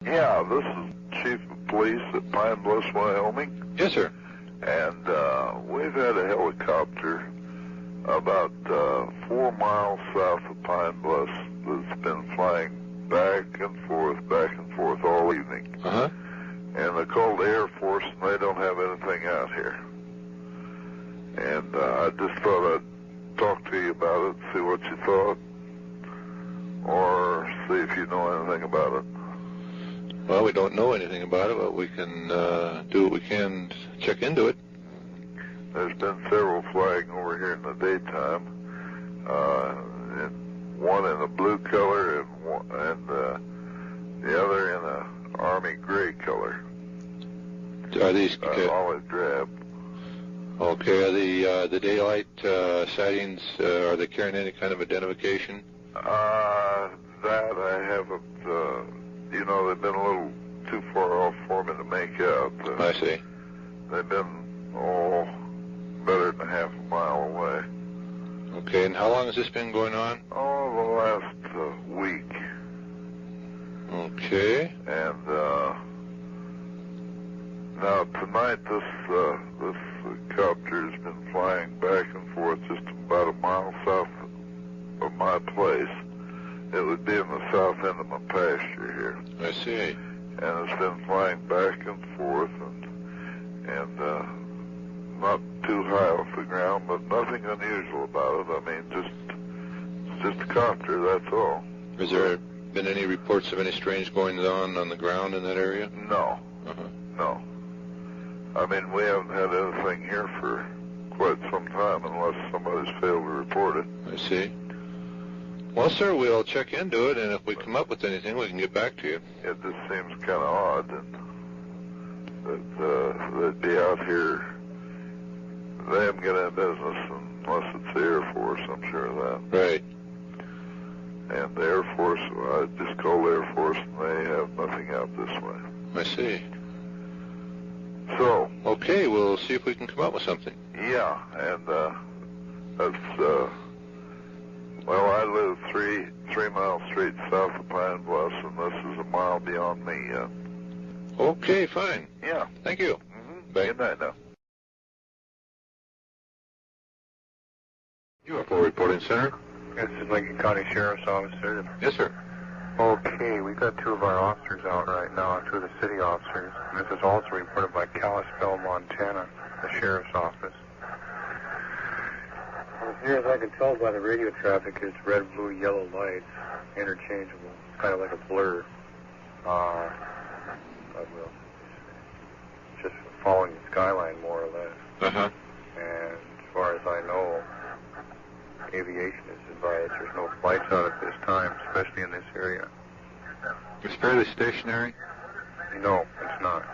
Yeah, this is Chief of Police at Pine Bluff, Wyoming. Yes, sir. And we've had a helicopter about 4 miles south of Pine Bluff that's been flying back and forth all evening. Uh-huh. And they called the Air Force, and they don't have anything out here. And I just thought I'd talk to you about it, see what you thought, or see if you know anything about it. Well, we don't know anything about it, but we can do what we can to check into it. There's been several flying over here in the daytime, one in a blue color and the other in a army gray color. Are these olive drab? Okay. Are the daylight sightings? Are they carrying any kind of identification? That I haven't. They've been a little too far off for me to make out. I see. They've been better than half a mile away. Okay. And how long has this been going on? Oh, the last week. Okay. And now tonight, this copter has been flying back and forth just about a mile south of my place. It would be in the south end of my pasture here. I see. And it's been flying back and forth and not too high off the ground, but nothing unusual about it. I mean, it's just a copter, that's all. Has there been any reports of any strange goings on the ground in that area? No. Uh-huh. No. I mean, we haven't had anything here for quite some time unless somebody's failed to report it. I see. Well, sir, we'll check into it, and if we come up with anything, we can get back to you. It just seems kind of odd that they'd be out here. They haven't got any business unless it's the Air Force, I'm sure of that. Right. And the Air Force, I just called the Air Force, and they have nothing out this way. I see. So. Okay, we'll see if we can come up with something. Yeah, and that's, well, I live three miles straight south of Pine Bluff, and this is a mile beyond me. Okay, fine. Yeah. Thank you. Mm-hmm. Bye. Good night now. UFO Reporting Center. This is Lincoln County Sheriff's Office, sir. Yes, sir. Okay, we've got two of our officers out right now, two of the city officers. This is also reported by Kalispell, Montana, the Sheriff's Office. As near as I can tell by the radio traffic, it's red, blue, yellow lights, interchangeable. It's kind of like a blur. Just following the skyline, more or less. Uh-huh. And as far as I know, aviation is advised there's no flights out at this time, especially in this area. It's fairly stationary? No, it's not.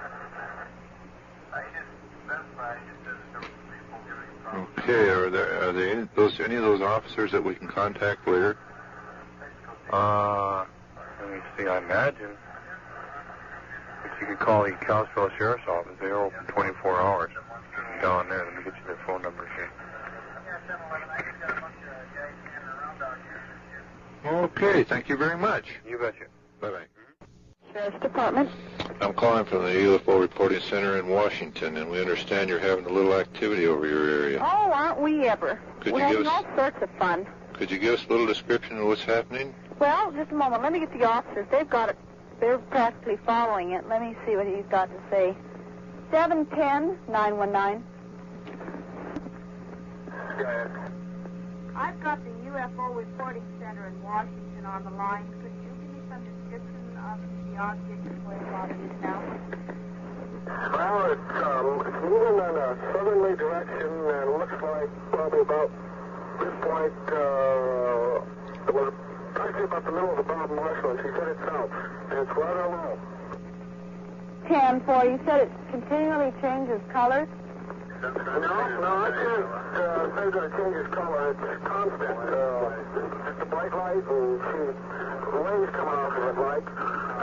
Okay, are there any of those officers that we can contact later? Let me see, I imagine if you could call the Kalispell Sheriff's Office, they're open 24 hours down there. Let me get you their phone numbers here. Okay, thank you very much. You betcha. Bye-bye. Sheriff's Department. I'm calling from the UFO Reporting Center in Washington, and we understand you're having a little activity over your area. Oh, aren't we ever? Could We're you having give us- all sorts of fun. Could you give us a little description of what's happening? Well, just a moment. Let me get the officers. They've got it. They're practically following it. Let me see what he's got to say. 710-919. I've got the UFO Reporting Center in Washington on the line. Could you give me some description of the object and where it is now? Well, it's moving in a southerly direction and looks like probably about this point, well, actually about the middle of the Bob Marshall, and she said it's south, and it's rather low. 10-4, you said it continually changes colors? No, I can't say that it changes color. It's constant. It's a bright light, and the rays coming off of it, like.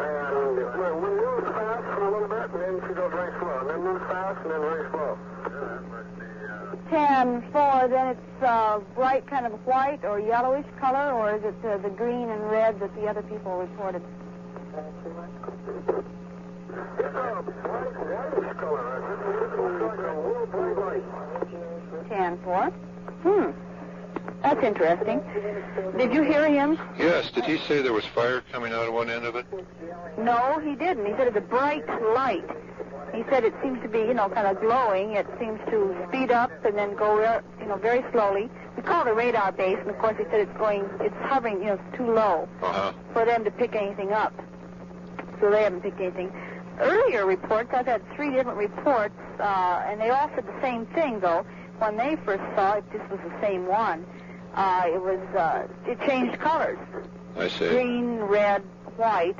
And it moves fast for a little bit, and then she goes very slow. And then moves fast, and then very slow. 10-4, then it's bright kind of white or yellowish color, or is it the green and red that the other people reported? That's interesting. Did you hear him? Yes. Did he say there was fire coming out of one end of it? No, he didn't. He said it's a bright light. He said it seems to be, kind of glowing. It seems to speed up and then go, very slowly. We call it a radar base, and of course he said it's hovering, it's too low for them to pick anything up. So they haven't picked anything. Earlier reports, I've had 3 different reports, and they all said the same thing, though. When they first saw it, this was the same one. It changed colors. I see. Green, red, white.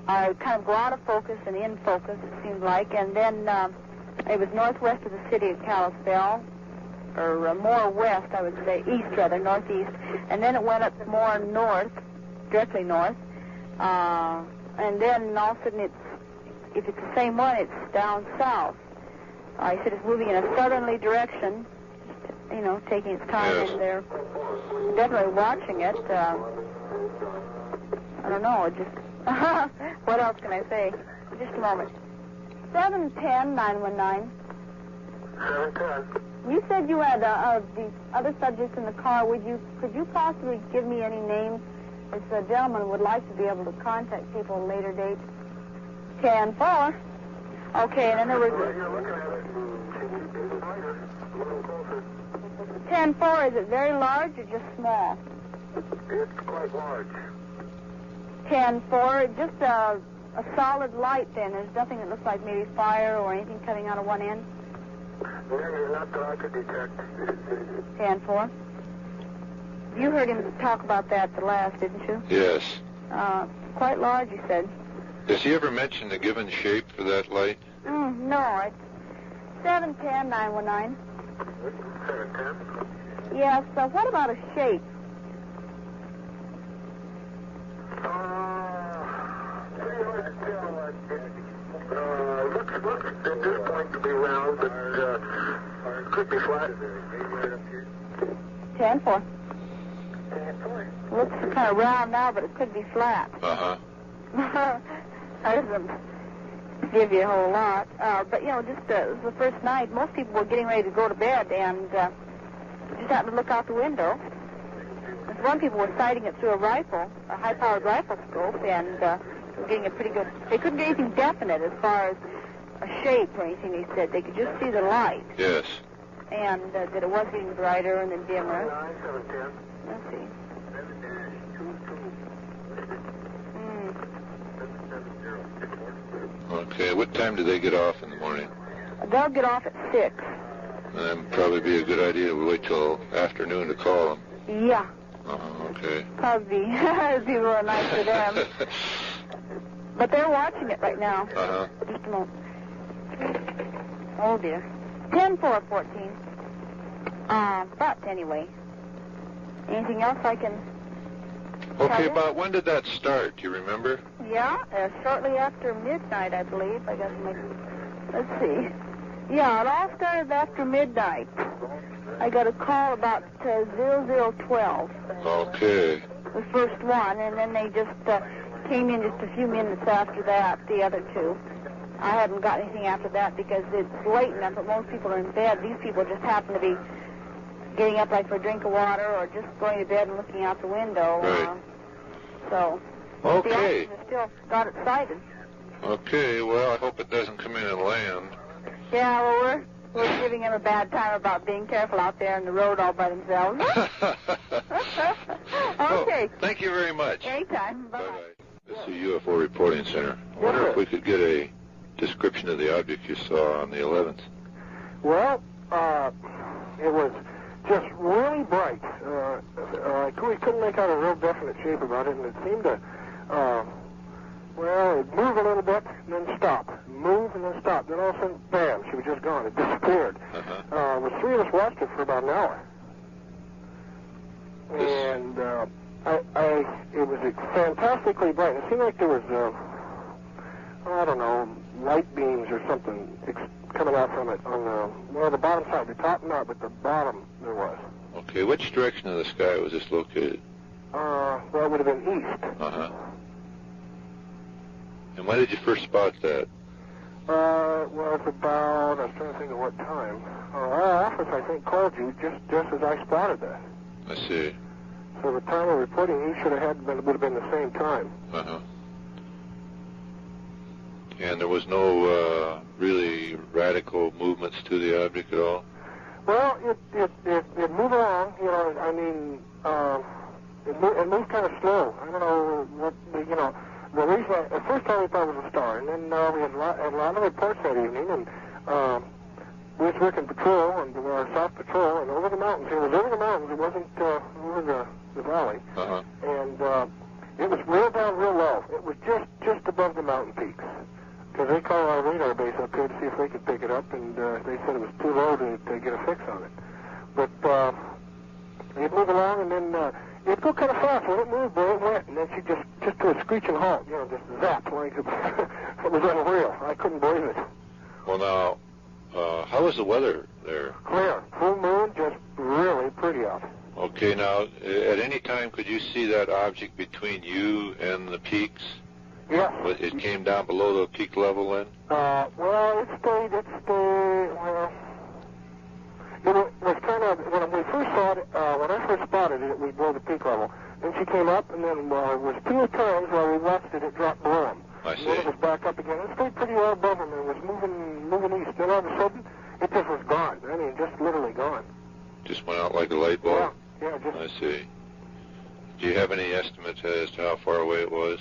Kind of go out of focus and in focus, it seemed like. And then it was northwest of the city of Kalispell, or more west, I would say, east rather, northeast. And then it went up more north, directly north. And then all of a sudden, if it's the same one, it's down south. He said it's moving in a southerly direction, taking its time, and they're definitely watching it. I don't know, just... What else can I say? Just a moment. 710-919. 710. You said you had the other subjects in the car. Could you possibly give me any names? This gentleman would like to be able to contact people at a later date. 10-4. Okay, and then there was... 10-4, is it very large or just small? It's quite large. 10-4, just a solid light then. There's nothing that looks like maybe fire or anything coming out of one end? Not that I could detect. 10-4. You heard him talk about that the last, didn't you? Yes. Quite large, you said. Does he ever mention the given shape for that light? No, it's 710-919. 710? Yes, what about a shape? Looks at this point to be round, but could be flat. 10-4. Looks kind of round now, but it could be flat. Uh-huh. That doesn't give you a whole lot. But, just it was the first night. Most people were getting ready to go to bed, and just happened to look out the window. And one people were sighting it through a rifle, a high-powered rifle scope, and were getting a pretty good... They couldn't get anything definite as far as a shape or anything, he said. They could just see the light. Yes. And that it was getting brighter and then dimmer. 710. Let's see. Okay, what time do they get off in the morning? They'll get off at 6. That'd probably be a good idea to wait till afternoon to call them. Yeah. Okay. Probably it'd be real nice for them. But they're watching it right now. Uh-huh. Just a moment. Oh, dear. 10-4-14. But anyway. Anything else I can... Okay, about when did that start? Do you remember? Yeah, shortly after midnight, I believe. I got my... Let's see. Yeah, it all started after midnight. I got a call about 0012. Okay. The first one, and then they just came in just a few minutes after that, the other two. I haven't got anything after that because it's late enough that most people are in bed. These people just happen to be getting up like for a drink of water or just going to bed and looking out the window. Right. So, Okay. the officers still got it sighted. Okay, well, I hope it doesn't come in and land. Yeah, well, we're giving them a bad time about being careful out there on the road all by themselves. Okay. Oh, thank you very much. Anytime. Bye-bye. Bye-bye. This is the UFO Reporting Center. I wonder if we could get a description of the object you saw on the 11th. Well, it was just really bright. We couldn't make out a real definite shape about it, and it seemed to, it'd move a little bit and then stop. Move and then stop. Then all of a sudden, bam, she was just gone. It disappeared. The three of us watched it for about an hour. And it was fantastically bright. It seemed like there was, light beams or something coming out from it on the bottom side. The top not, but the bottom there was. Okay, which direction of the sky was this located? It would have been east. Uh-huh. And when did you first spot that? It's about, I was trying to think of what time. Our office, I think, called you just as I spotted that. I see. So the time of reporting you should have had would have been the same time. Uh-huh. And there was no really radical movements to the object at all? Well, it moved along, you know, I mean, it moved kind of slow. I don't know what, you know, the reason, at first I thought it was a star, and then we had a lot of reports that evening, and we was working patrol, and our south patrol, and over the mountains. It was over the mountains, it wasn't over the valley. Uh-huh. And it was real down real low. It was just above the mountain peaks. Because they called our radar base up here to see if they could pick it up, and they said it was too low to get a fix on it. But it moved along, and then it'd go kind of fast. When it moved, boy, it went, and then she just to a screeching halt, you know, just zapped like it was unreal. I couldn't believe it. Well, now, how was the weather there? Clear, full moon, just really pretty out. Okay, now, at any time could you see that object between you and the peaks? Yeah. It came down below the peak level then? Well, it stayed, well, it was kind of, when we first saw it, when I first spotted it, we below the peak level. Then she came up, and then it was 2 times while we watched it, it dropped below him. I see. And then it was back up again. It stayed pretty well above him, and it was moving east. Then all of a sudden, it just was gone. I mean, just literally gone. Just went out like a light bulb? Yeah, just... I see. Do you have any estimates as to how far away it was?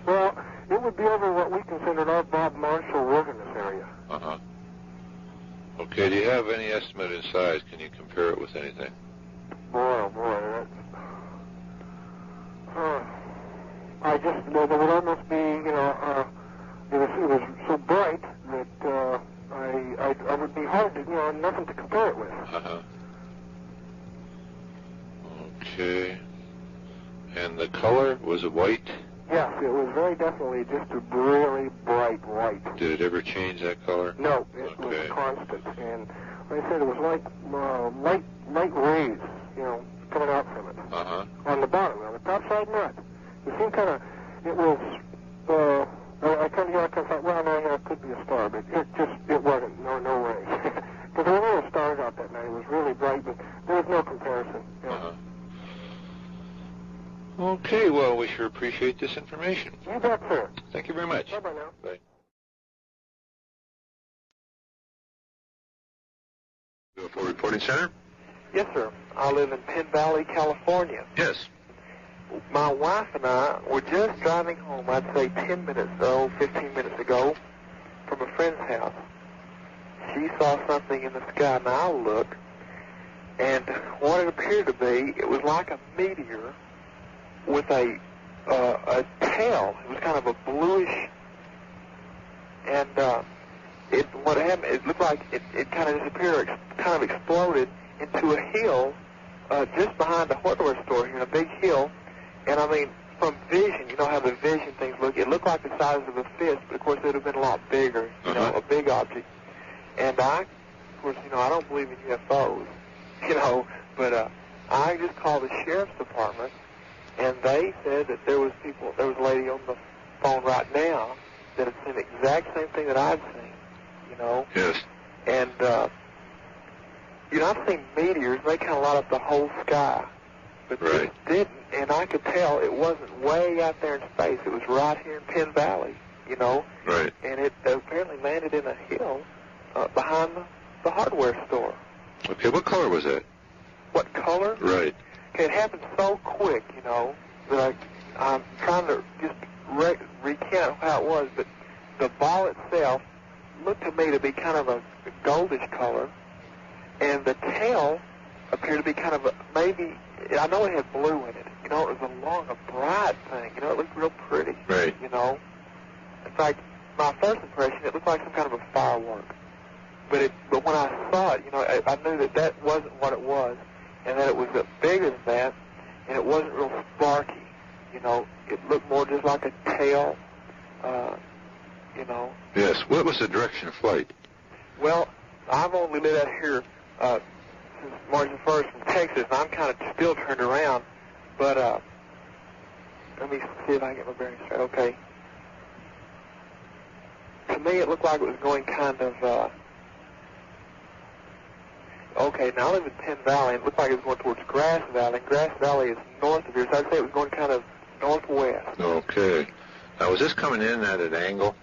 Well, it would be over what we considered our Bob Marshall Wilderness area. Uh-huh. Okay, do you have any estimate in size? Can you compare it with anything? Boy, oh boy, there would almost be, you know, it was so bright that I would be hard to, you know, nothing to compare it with. Uh-huh. Okay. And the color, was it white? Yes, it was very definitely just a really bright white. Did it ever change that color? No, it was constant. And like I said, it was like light rays, you know, coming out from it. Uh-huh. On the bottom, on the top side, not. It seemed kind of, it was, I kind of thought, well, no, it could be a star, but it wasn't. No way. Because there were no stars out that night. It was really bright, but there was no comparison. You know? Uh-huh. Okay, well, we sure appreciate this information. You bet, sir. Thank you very much. Bye-bye now. Bye. UFO Reporting Center? Yes, sir. I live in Penn Valley, California. Yes. My wife and I were just driving home, I'd say 10 minutes, 15 minutes ago, from a friend's house. She saw something in the sky, and I looked, and what it appeared to be, it was like a meteor with a tail. It was kind of a bluish, and what happened, it looked like it kind of disappeared, kind of exploded into a hill just behind the hardware store here, a big hill. And I mean, from vision, you know how the vision things look, it looked like the size of a fist, but of course it would have been a lot bigger, you know, a big object. And of course, you know, I don't believe in UFOs, you know, but I just called the sheriff's department, and they said that there was a lady on the phone right now that had seen the exact same thing that I'd seen, you know. Yes. And, you know, I've seen meteors, and they kind of light up the whole sky. But right. This didn't, and I could tell it wasn't way out there in space. It was right here in Penn Valley, you know. Right. And it apparently landed in a hill behind the hardware store. Okay, what color was that? What color? Right. Okay, it happened so quick, you know, that I'm trying to just recount how it was, but the ball itself looked to me to be kind of a goldish color, and the tail appeared to be kind of maybe, I know it had blue in it, you know, it was a long, a bright thing, you know, it looked real pretty, right. You know. In fact, my first impression, it looked like some kind of a firework, but when I saw it, you know, I knew that wasn't what it was, and that it was bigger than that, and it wasn't real sparky, you know, it looked more just like a tail, you know. Yes, what was the direction of flight? Well, I've only lived out here since March the 1st from Texas, and I'm kind of still turned around, but let me see if I can get my bearings straight. Okay. To me, it looked like it was going kind of, Okay, now I live in Penn Valley, and it looked like it was going towards Grass Valley. Grass Valley is north of here, so I'd say it was going kind of northwest. Okay. Now, was this coming in at an angle,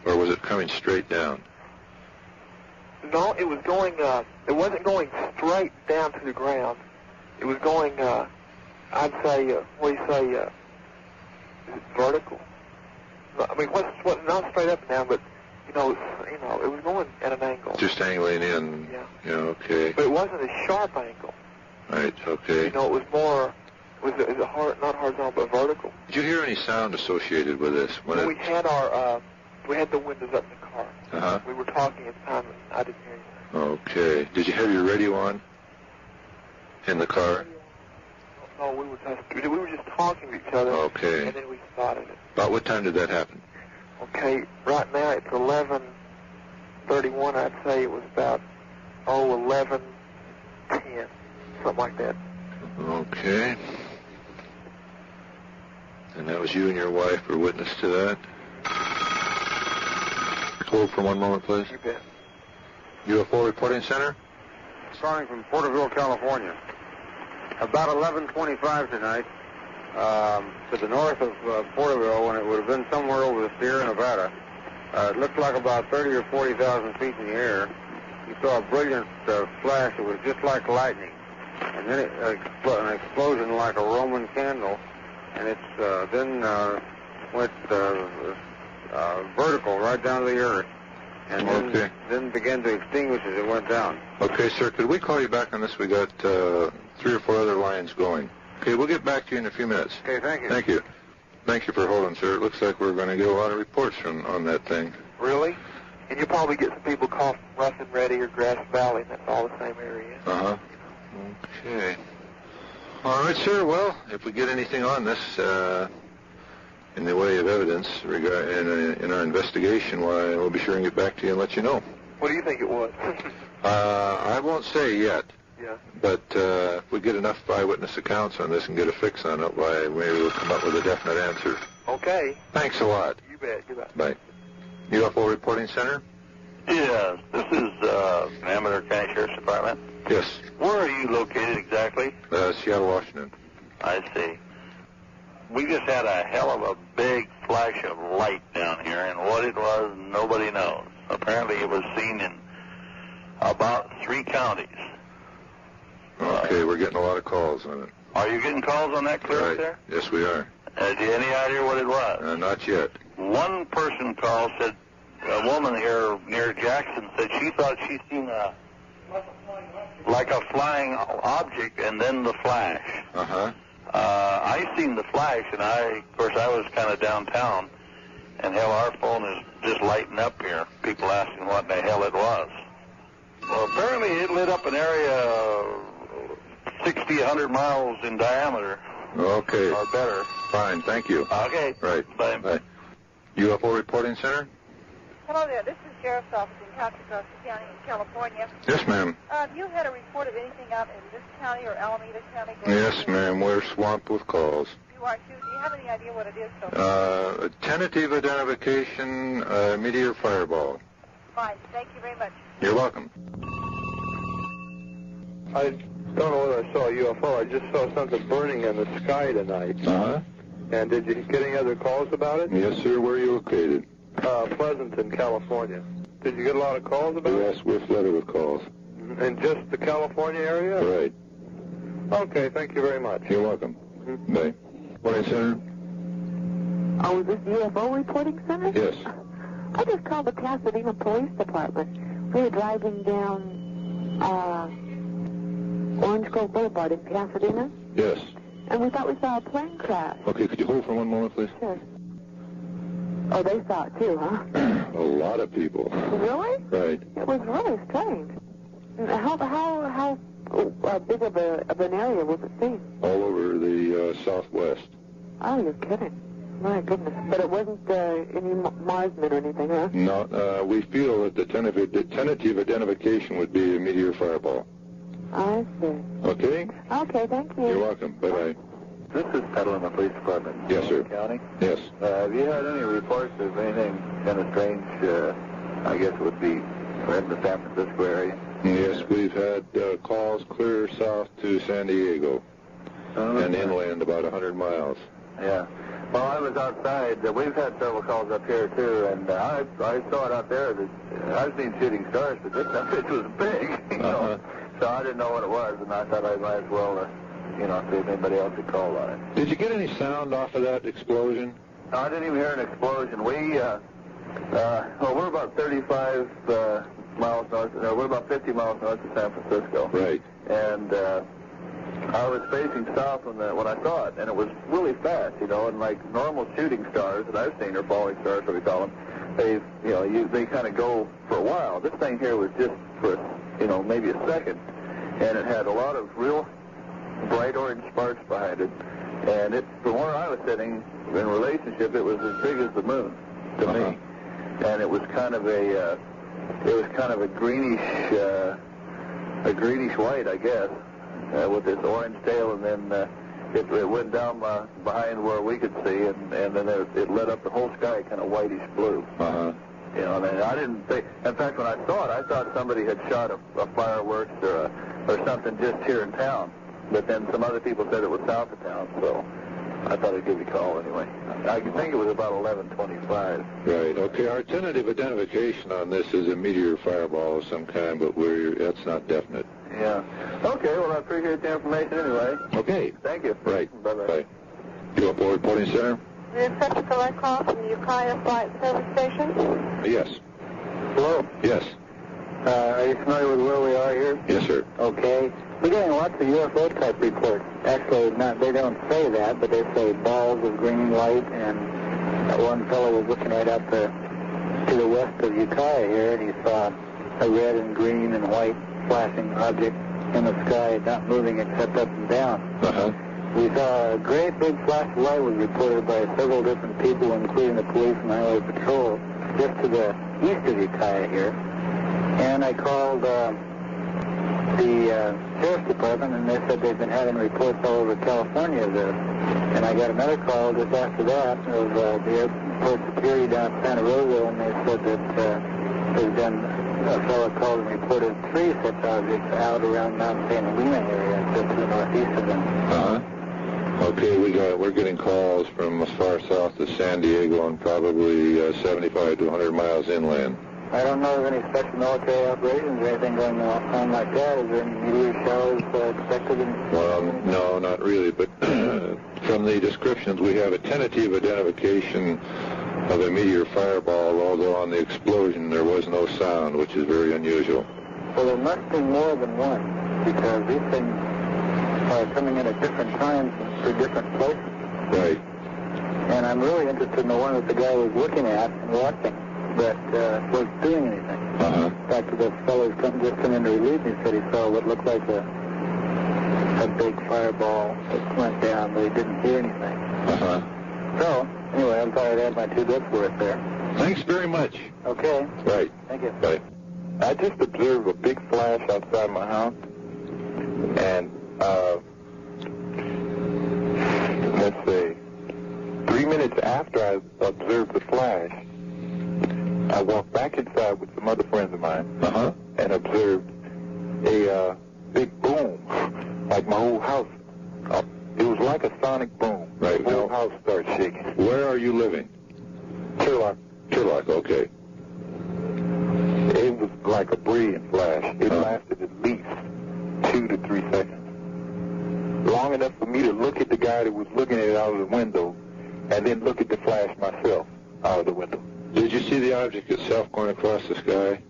or was it coming straight down? No, it was going, it wasn't going straight down to the ground. It was going, I'd say, what do you say, is it vertical? No, I mean, what, not straight up and down, but, it was going at an angle. Just angling in. Yeah. Yeah, okay. But it wasn't a sharp angle. Right, okay. It was more, not horizontal, but vertical. Did you hear any sound associated with this? Well, we had the windows up in the car. Uh-huh. We were talking at the time, and I didn't hear anything. Okay. Did you have your radio on in the car? No, we were just talking to each other. Okay. And then we spotted it. About what time did that happen? Okay, right now it's 11:31. I'd say it was about 11:10, something like that. Okay. And that was you and your wife were witness to that? Hold for one moment, please. You bet. UFO Reporting Center? Calling from Porterville, California. About 11:25 tonight, to the north of Porterville, when it would have been somewhere over the Sierra Nevada. It looked like about 30 or 40,000 feet in the air. You saw a brilliant flash. It was just like lightning. And then an explosion like a Roman candle. And it then went vertical right down to the earth. And then began to extinguish as it went down. Okay, sir. Could we call you back on this? We got 3 or 4 other lines going. Okay, we'll get back to you in a few minutes. Okay, thank you. Thank you. Thank you for holding, sir. It looks like we're going to get a lot of reports on that thing. Really? And you'll probably get some people call from Rough and Ready or Grass Valley, and that's all the same area. Uh-huh. Okay. All right, sir. Well, if we get anything on this in the way of evidence in our investigation, why, we'll be sure and get back to you and let you know. What do you think it was? I won't say yet. Yeah. But if we get enough eyewitness accounts on this and get a fix on it, why, maybe we'll come up with a definite answer. Okay. Thanks a lot. You bet. You bet. Bye. UFO Reporting Center? Yes, this is Amador County Sheriff's Department. Yes. Where are you located exactly? Seattle, Washington. I see. We just had a hell of a big flash of light down here, and what it was, nobody knows. Apparently it was seen in about 3 counties. Okay, we're getting a lot of calls on it. Are you getting calls on that clearance there? Yes, we are. Do you have any idea what it was? Not yet. One person called, said a woman here near Jackson said she thought she seen like a flying object and then the flash. Uh-huh. I seen the flash, and of course, I was kind of downtown, and hell, our phone is just lighting up here. People asking what in the hell it was. Well, apparently it lit up an area 60, 100 miles in diameter. Okay. Or better. Fine, thank you. Okay. Right. Bye. Bye. UFO Reporting Center? Hello there. This is Sheriff's Office in Contra Costa County in California. Yes, ma'am. Have you had a report of anything out in this county or Alameda County? Yes, ma'am. We're swamped with calls. You are too. Do you have any idea what it is so far? Tentative identification, meteor fireball. Fine. Thank you very much. You're welcome. I don't know whether I saw a UFO. I just saw something burning in the sky tonight. Uh-huh. And did you get any other calls about it? Yes, sir. Where are you located? Pleasanton, California. Did you get a lot of calls about it? Yes, we're flooded with calls. In just the California area? Right. Okay, thank you very much. You're welcome. Bye. Reporting Center? Oh, is this UFO Reporting Center? Yes. I just called the Pasadena Police Department. We were driving down Orange Grove Boulevard in Pasadena, Yes. and we thought we saw a plane crash. Okay, could you hold for one moment, please? Sure. Oh, they saw it too, huh? A lot of people. Really? Right. It was really strange. How big of an area was it seen? All over the southwest. Oh, you're kidding. My goodness. But it wasn't any Marsmen or anything, huh? No, we feel that the tentative identification would be a meteor fireball. I see. Okay? Okay, thank you. You're welcome. Bye-bye. This is Petaluma Police Department. Yes, sir. County. Yes. Have you had any reports of anything kind of strange? I guess it would be in the San Francisco area. Yes, we've had calls clear south to San Diego and inland about 100 miles. Yeah. Well, I was outside. We've had several calls up here, too, and I saw it out there. I've seen shooting stars, but this was big, you know. So I didn't know what it was, and I thought I might as well, see if anybody else had called on it. Did you get any sound off of that explosion? No, I didn't even hear an explosion. We're about 35 miles north. No, we're about 50 miles north of San Francisco. Right. And I was facing south when I saw it, and it was really fast, and like normal shooting stars that I've seen, or falling stars, what we call them, they kind of go for a while. This thing here was just for, maybe a second, and it had a lot of real bright orange sparks behind it. And from where I was sitting, in relationship, it was as big as the moon to me, and it was kind of a greenish white, I guess. With this orange tail, and then it went down behind where we could see, and then it lit up the whole sky, kind of whitish blue. And I didn't think. In fact, when I saw it, I thought somebody had shot a fireworks or something just here in town. But then some other people said it was south of town, so I thought I'd give you a call anyway. I think it was about 11:25. Right. Okay. Our tentative identification on this is a meteor fireball of some kind, but that's not definite. Yeah. Okay, well, I appreciate the information anyway. Okay. Thank you. Right. Bye-bye. Bye. UFO Reporting Center? Is this a collect call from the Ukiah Flight Service Station? Yes. Hello? Yes. Are you familiar with where we are here? Yes, sir. Okay. We're getting lots of UFO-type reports. Actually, they don't say that, but they say balls of green light, and that one fellow was looking right out to the west of Ukiah here, and he saw a red and green and white flashing object in the sky, not moving except up and down. We saw a great big flash of light was reported by several different people, including the police and highway patrol, just to the east of Ukiah here. And I called the sheriff's department, and they said they've been having reports all over California of this. And I got another call just after that of the airport security down at Santa Rosa, and they said that there's been a fellow called and reported 3 such objects out around Mount St. Helena area, just to the northeast of them. Okay, we're getting calls from as far south as San Diego and probably 75 to 100 miles inland. I don't know of any special military operations or anything going on like that. Is there any meteor showers expected? Well, no, not really, but from the descriptions, we have a tentative identification of a meteor fireball, although on the explosion there was no sound, which is very unusual. Well, there must be more than one, because these things are coming in at different times for different places. Right. And I'm really interested in the one that the guy was looking at and watching, but was doing anything. In fact, the fellow just come in to relieve me, said he saw what looked like a big fireball that went down, but he didn't hear anything. So, anyway, I thought I'd add my 2 bits worth there. Thanks very much. Okay. Right. Thank you. Bye. I just observed a big flash outside my house, and let's say 3 minutes after I observed the flash, I walked back inside with some other friends of mine and observed a big boom, like my whole house. It was like a sonic boom. Right. The whole house started shaking. Where are you living? Turlock. Turlock, okay. It was like a brilliant flash. It lasted at least 2 to 3 seconds. Long enough for me to look at the guy that was looking at it out of the window, and then look at the flash myself out of the window. Did you see the object itself going across the sky?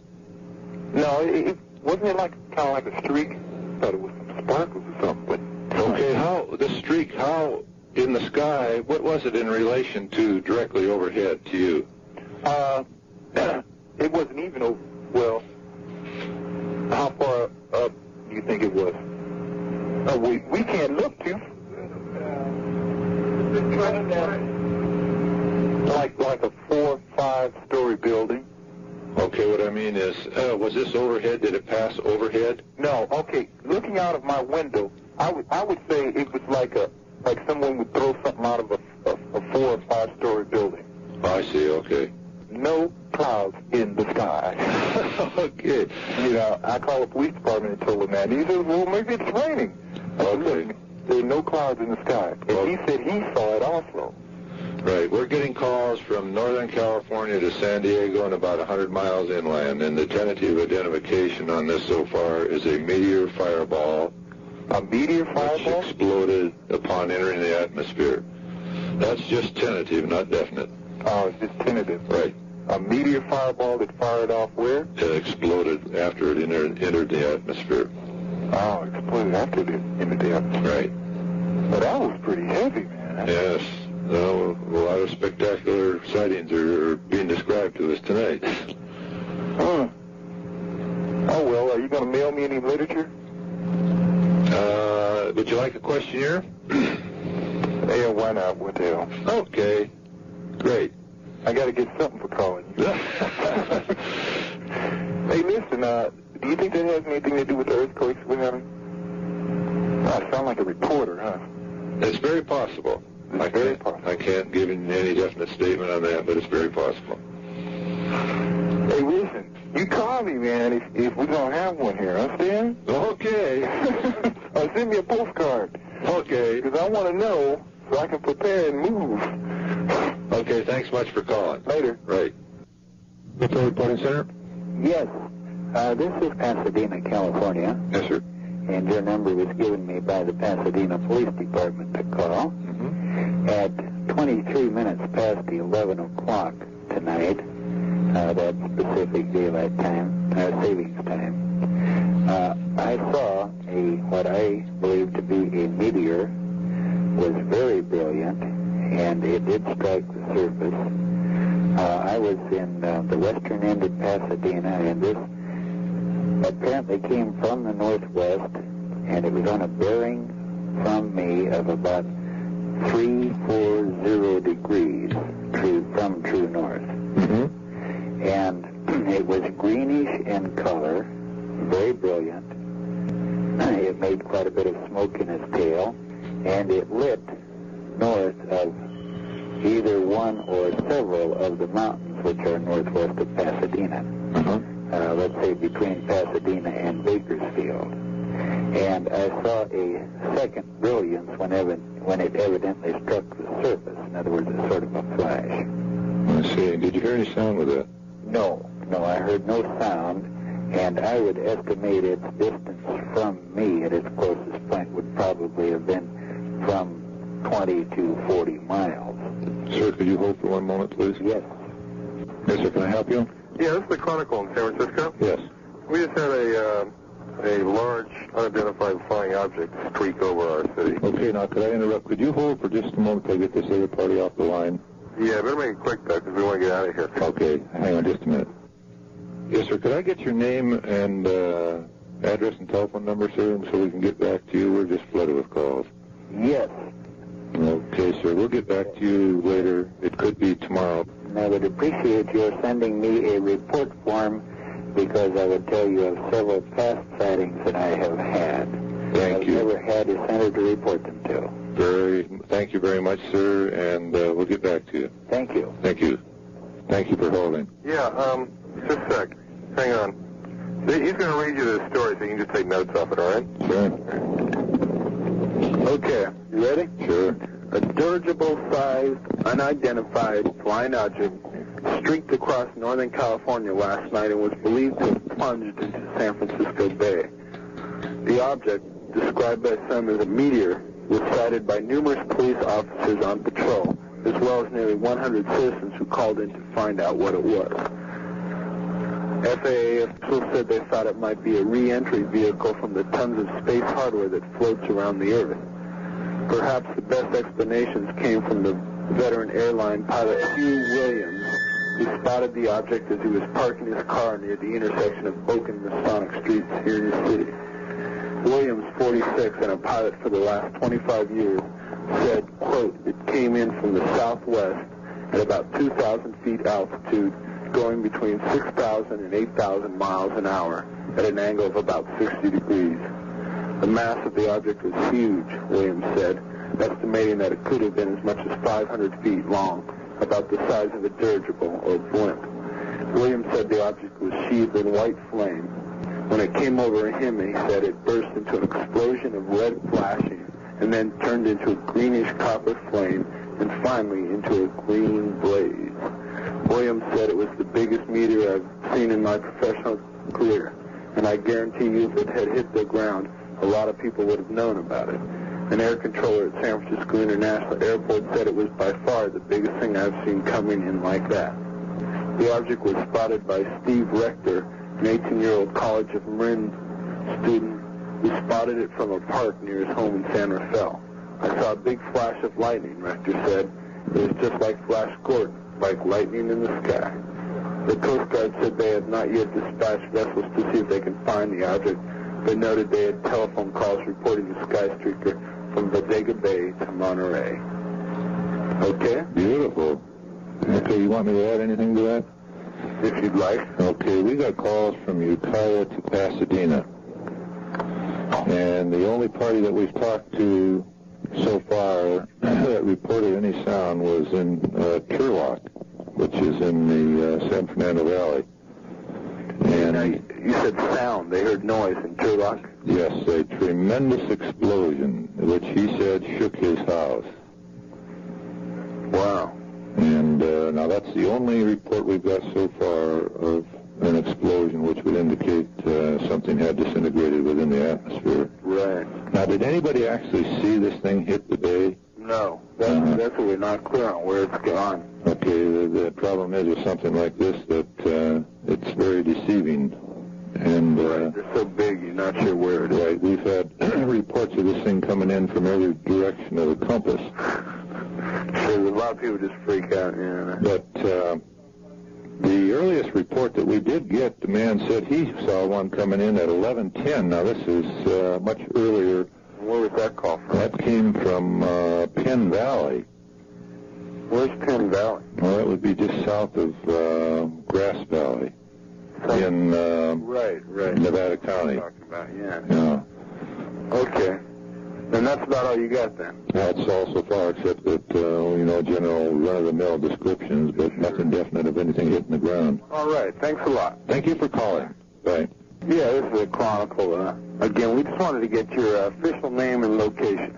No, it wasn't like kind of like a streak. I thought it was some sparkles or something. But okay, how in the sky? What was it in relation to directly overhead to you? It wasn't even over. Well, how far up do you think it was? We can't look too. Like a 4 or 5 story building. Okay, what I mean is, was this overhead? Did it pass overhead? No. Okay, looking out of my window, I would say it was like someone would throw something out of a 4 or 5 story building. I see. Okay. no clouds in the sky. Okay. You know, I called the police department and told them that. And he said, well, maybe it's raining. Okay. There are no clouds in the sky. And he said he saw it also. Right. We're getting calls from Northern California to San Diego and about 100 miles inland, and the tentative identification on this so far is a meteor fireball. A meteor fireball? Which exploded upon entering the atmosphere. That's just tentative, not definite. Oh, it's just tentative. Right. A meteor fireball that fired off where? It exploded after it entered the atmosphere. Oh, exploded after it entered the atmosphere. Right. But that was pretty heavy, man. Yes. No, a lot of spectacular sightings are being described to us tonight. Huh. Oh, well, are you going to mail me any literature? Would you like a questionnaire? Yeah, why not? What the hell? Okay. Great. I got to get something for calling you. Hey, listen, do you think that has anything to do with the earthquakes we're having? I sound like a reporter, huh? It's very possible. I can't give you any definite statement on that, but it's very possible. Hey, listen, you call me, man, if we don't have one here, understand? Okay. Or send me a postcard. Okay. Because I want to know so I can prepare and move. Okay, thanks much for calling. Later. Right. UFO Reporting Center? Yes. This is Pasadena, California. Yes, sir. And your number was given me by the Pasadena Police Department to call. Mm-hmm. At 23 minutes past 11 o'clock tonight, that's Pacific Daylight Time, Savings Time, I saw what I believe to be a meteor. Was very brilliant, and it did strike the surface. I was in the western end of Pasadena, and this apparently came from the northwest, and it was on a bearing from me of about 340 degrees from true north. Mm-hmm. And it was greenish in color, very brilliant. It made quite a bit of smoke in its tail, and it lit north of either one or several of the mountains which are northwest of Pasadena. Uh-huh. Let's say between Pasadena and Bakersfield. And I saw a second brilliance when it evidently struck the surface. In other words, it's sort of a flash. I see. Did you hear any sound with that? No, I heard no sound, and I would estimate its distance from me at its closest point would probably have been from 20 to 40 miles. Sir, could you hold for one moment, please? Yes. Yes, sir. Can I help you? Yeah, this is the Chronicle in San Francisco. Yes. We just had a large unidentified flying object streak over our city. Okay, now could I interrupt? Could you hold for just a moment till I get this other party off the line? Yeah, better make it quick, though, because we want to get out of here. Okay, hang on just a minute. Yes, sir. Could I get your name and address and telephone number, sir, so we can get back to you? We're just flooded with calls. Yes. Okay, sir. We'll get back to you later. It could be tomorrow. And I would appreciate your sending me a report form because I would tell you of several past sightings that I have had. Thank you. I've never had a senator to report them to. Thank you very much, sir, and we'll get back to you. Thank you. Thank you. Thank you for holding. Yeah, just a sec. Hang on. He's going to read you the story so you can just take notes off it, all right? Sure. Okay, you ready? Sure. A dirigible-sized, unidentified flying object streaked across northern California last night and was believed to have plunged into San Francisco Bay. The object, described by some as a meteor, was sighted by numerous police officers on patrol, as well as nearly 100 citizens who called in to find out what it was. FAA officials said they thought it might be a re-entry vehicle from the tons of space hardware that floats around the Earth. Perhaps the best explanations came from the veteran airline pilot Hugh Williams, who spotted the object as he was parking his car near the intersection of Oak and Masonic Streets here in the city. Williams, 46 and a pilot for the last 25 years, said, quote, it came in from the southwest at about 2,000 feet altitude, going between 6,000 and 8,000 miles an hour at an angle of about 60 degrees. The mass of the object was huge, Williams said, estimating that it could have been as much as 500 feet long, about the size of a dirigible or blimp. the object was sheathed in white flame. When it came over him, he said it burst into an explosion of red flashing and then turned into a greenish copper flame and finally into a green blaze. Williams said it was the biggest meteor I've seen in my professional career, and I guarantee you if it had hit the ground, a lot of people would have known about it. An air controller at San Francisco International Airport said it was by far the biggest thing I've seen coming in like that. The object was spotted by Steve Rector, an 18-year-old College of Marin student who spotted it from a park near his home in San Rafael. I saw a big flash of lightning, Rector said. It was just like Flash Gordon, like lightning in the sky. The Coast Guard said they had not yet dispatched vessels to see if they can find the object, but noted they had telephone calls reporting the sky streaker from Bodega Bay to Monterey. Okay? Beautiful. Okay, you want me to add anything to that? If you'd like. Okay, we got calls from Ukiah to Pasadena. And the only party that we've talked to so far that reported any sound was in Turlock, which is in the San Fernando Valley. And you said sound. They heard noise in Turlock? Yes, a tremendous explosion, which he said shook his house. Wow. And now that's the only report we've got so far of an explosion which would indicate something had disintegrated within the atmosphere. Right. Now, did anybody actually see this thing hit the bay? No. That's what we're not clear on, where it's gone. Okay, the problem is with something like this that it's very deceiving. And they're so big, you're not sure where it is. Right. We've had reports of this thing coming in from every direction of the compass. So a lot of people just freak out, yeah. But the earliest report that we did get, the man said he saw one coming in at 11:10. Now, this is much earlier. Where was that call from? That came from Penn Valley. Where's Penn Valley? Well, that would be just south of Grass Valley in right. Nevada County. Talking about, yeah. Yeah. Okay. And that's about all you got then? That's all so far, except that, general run-of-the-mill descriptions, but nothing definite of anything hitting the ground. All right. Thanks a lot. Thank you for calling. Bye. Yeah, this is a Chronicle. Again, we just wanted to get your official name and location.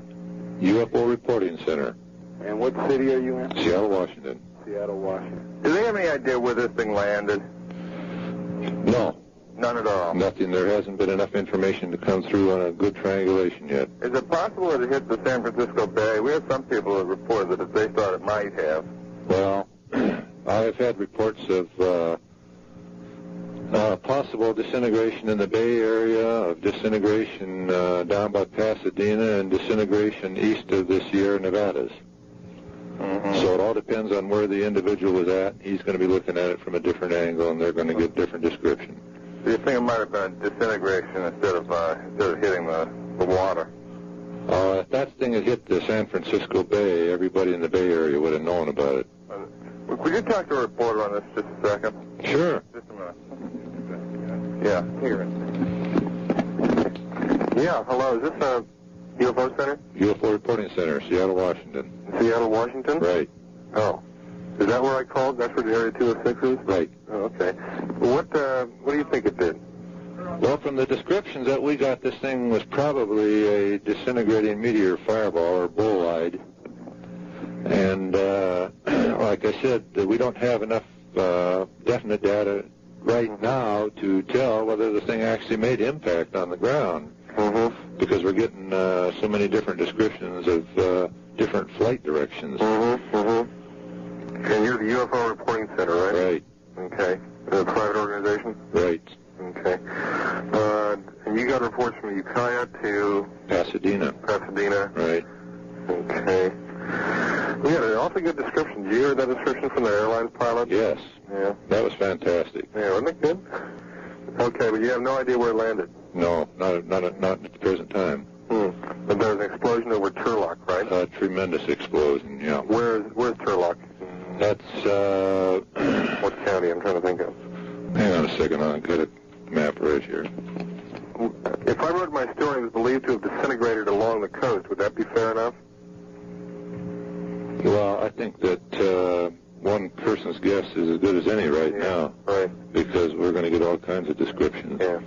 UFO Reporting Center. And what city are you in? Seattle, Washington. Seattle, Washington. Do they have any idea where this thing landed? No. None at all? Nothing. There hasn't been enough information to come through on a good triangulation yet. Is it possible that it hit the San Francisco Bay? We have some people that reported that they thought it might have. Well, I've had reports of possible disintegration in the Bay Area, of disintegration down by Pasadena, and disintegration east of the Sierra Nevadas. Mm-hmm. So it all depends on where the individual was at. He's going to be looking at it from a different angle, and they're going to get different description. Do you think it might have been disintegration instead of hitting the water? If that thing had hit the San Francisco Bay, everybody in the Bay Area would have known about it. Could you talk to a reporter on this just a second? Sure. Just a minute. Yeah, here. Yeah, hello. Is this a UFO Center? UFO Reporting Center, Seattle, Washington. Seattle, Washington? Right. Oh. Is that where I called? That's where the Area 206 is? Right. Oh, okay. What do you think it did? Well, from the descriptions that we got, this thing was probably a disintegrating meteor fireball or bolide. And like I said, we don't have enough definite data right now to tell whether the thing actually made impact on the ground. Mm-hmm. Because we're getting so many different descriptions of different flight directions. Mm-hmm. Mm-hmm. And you're the UFO Reporting Center, right? Right. Okay. A private organization? Right. Okay. And you got reports from Ukiah to Pasadena. Pasadena? Right. Okay. We had an awfully good description. Did you hear that description from the airlines pilot? Yes. Yeah. That was fantastic. Yeah, wasn't it good? Okay, but you have no idea where it landed? No, not at the present time. But there was an explosion over Turlock, right? A tremendous explosion, yeah. Where's Turlock? That's, what county? I'm trying to think of. Hang on a second, I'll get a map right here. If I wrote my story, it was believed to have disintegrated along the coast. Would that be fair enough? Well, I think that one person's guess is as good as any right now. Right. Because kinds of descriptions. Yeah.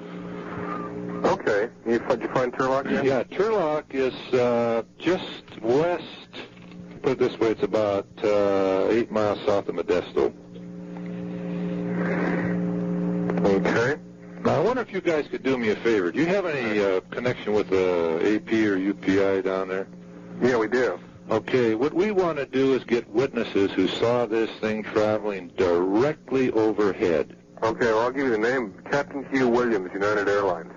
Okay. Did you find Turlock yet? Yeah, Turlock is just west, put it this way, it's about 8 miles south of Modesto. Okay. Now, I wonder if you guys could do me a favor. Do you have any connection with AP or UPI down there? Yeah, we do. Okay, what we want to do is get witnesses who saw this thing traveling directly overhead. Okay, well, I'll give you the name. Captain Hugh Williams, United Airlines.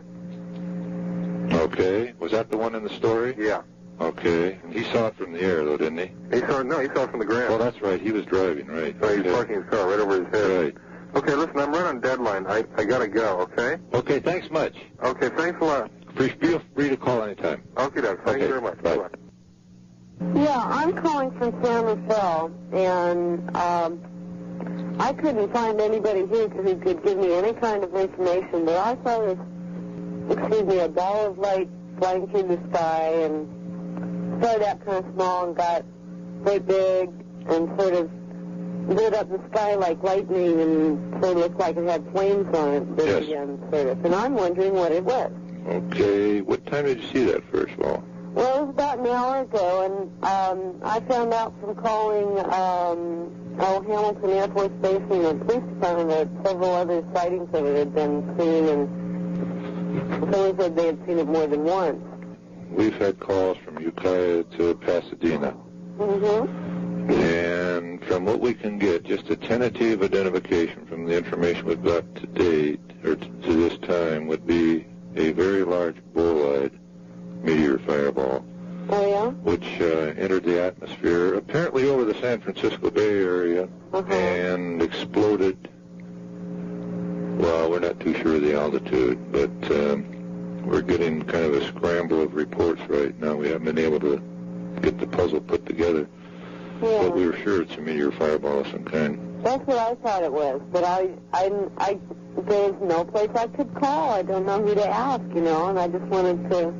Okay, was that the one in the story? Yeah. Okay, and he saw it from the air, though, didn't he? He saw it from the ground. Well, that's right, he was driving, right. So he was parking his car right over his head. Right. Okay, listen, I'm right on deadline. I gotta go, okay? Okay, thanks much. Okay, thanks a lot. Feel free to call anytime. Okay, Doug. Thank you very much. Bye. Bye-bye. Yeah, I'm calling from San Rafael, and I couldn't find anybody here who could give me any kind of information, but I saw a ball of light flying through the sky, and started out kind of small and got very big and sort of lit up the sky like lightning and sort of looked like it had flames on it Yes. again, sort of. And I'm wondering what it was. Okay, what time did you see that, first of all? Well, it was about an hour ago, and I found out from calling Hamilton Air Force Base and the police department that several other sightings of it had been seen, and someone said they had seen it more than once. We've had calls from Ukiah to Pasadena. Mm-hmm. And from what we can get, just a tentative identification from the information we've got to date, or to this time, would be a very large bull-eyed meteor fireball, Oh, yeah? which entered the atmosphere, apparently over the San Francisco Bay Area, and exploded. Well, we're not too sure of the altitude, but we're getting kind of a scramble of reports right now. We haven't been able to get the puzzle put together. Yeah. But we were sure it's a meteor fireball of some kind. That's what I thought it was, but there's no place I could call. I don't know who to ask, and I just wanted to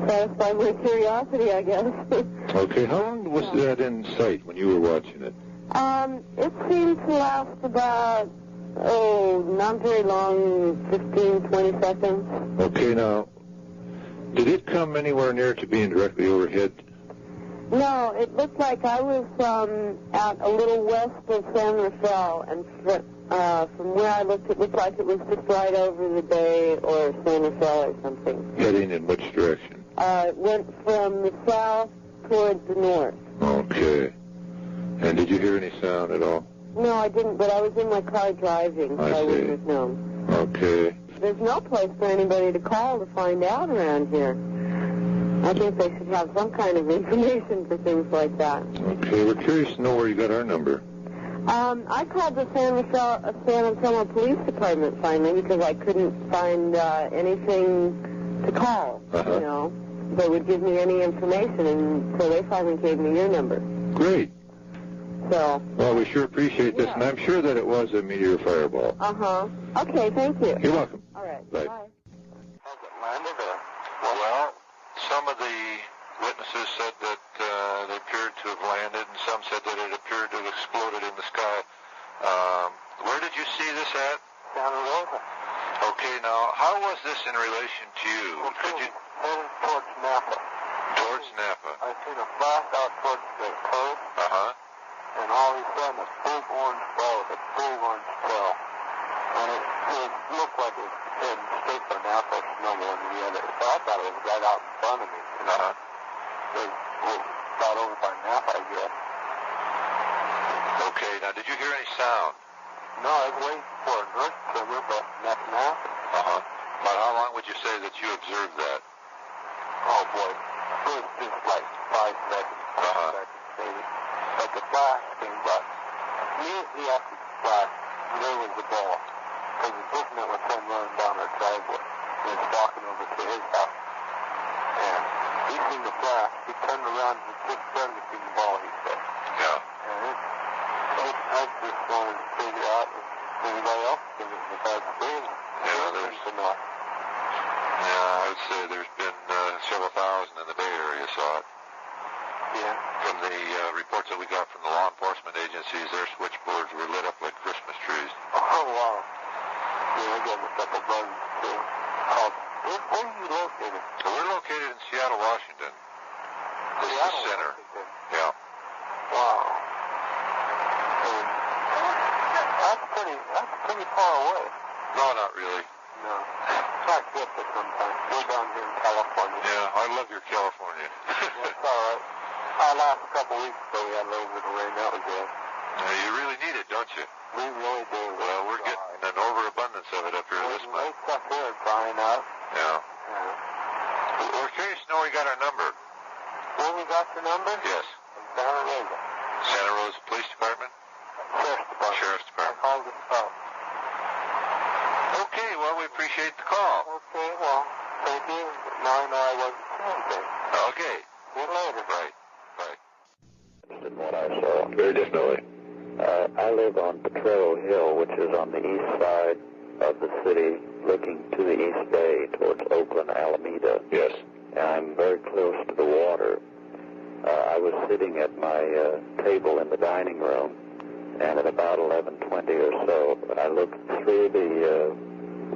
satisfy my curiosity, I guess. Okay, how long was that in sight when you were watching it? It seemed to last about, not very long, 15, 20 seconds. Okay, now, did it come anywhere near to being directly overhead? No, it looked like I was out a little west of San Rafael, and from where I looked, it looked like it was just right over the bay or San Rafael or something. Heading in which direction? It went from the south towards the north. Okay. And did you hear any sound at all? No, I didn't, but I was in my car driving, so I wouldn't have known. Okay. There's no place for anybody to call to find out around here. I think they should have some kind of information for things like that. Okay, we're curious to know where you got our number. I called the San Antonio Police Department finally because I couldn't find anything to call, that would give me any information, and so they finally gave me your number. Great. So. Well, we sure appreciate this, and I'm sure that it was a meteor fireball. Okay, thank you. You're welcome. All right. Bye. Has it landed or? Well, some of the witnesses said that they appeared to have landed, and some said that it appeared to have exploded in the sky. Where did you see this at? Down the road. Okay, now, how was this in relation to you? Could you... Headed towards Napa. Towards Napa. I seen a flash out towards the coast. And all of a sudden, a big orange ball with a big orange tail. And it looked like it was heading straight for Napa or somewhere one or the other. So I thought it was right out in front of me. It was about over by Napa, I guess. Okay, now, did you hear any sound? No, I was waiting for a nurse trimmer, but nothing happened. About how long would you say that you observed that? Oh, boy. It was just like 5 seconds, 10 seconds, maybe. But the flash came back. Immediately after the flash, there was the ball. Because the bushman was home running down our driveway. He was walking over to his house. And he seen the flash. He turned around and just started to see the ball, he said. Yeah. And I just wanted to figure out if anybody else did it besides me. Yeah, I would say there's been several thousand in the Bay Area saw it. Yeah. From the reports that we got from the law enforcement agencies, their switchboards were lit up like Christmas trees. Oh, wow. Yeah, I got a couple bugs too. Where are you located? We're located in Seattle, Washington. This is the center. Washington. Yeah. Wow. And that's pretty far away. No, not really. No. Try to get there sometime. We're down here in California. Yeah, I love your California. That's all right. Our last couple weeks ago, we had a little bit of rain. That was good. You really need it, don't you? We really do. Well, we're getting an overabundance of it up here this month. Most stuff here is drying up. Yeah. Yeah. We're curious to know we got our number. Where we got your number? Yes. From Santa Rosa. Santa Rosa Police Department? Sheriff's Department. Sheriff's Department. I called this out. Okay, well, we appreciate the call. Okay, well, thank you. Now I know I wasn't saying anything. Okay. See you later. Right. In what I saw. Very definitely. I live on Potrero Hill, which is on the east side of the city, looking to the East Bay towards Oakland, Alameda. Yes. And I'm very close to the water. I was sitting at my table in the dining room, and at about 11:20 or so, I looked through the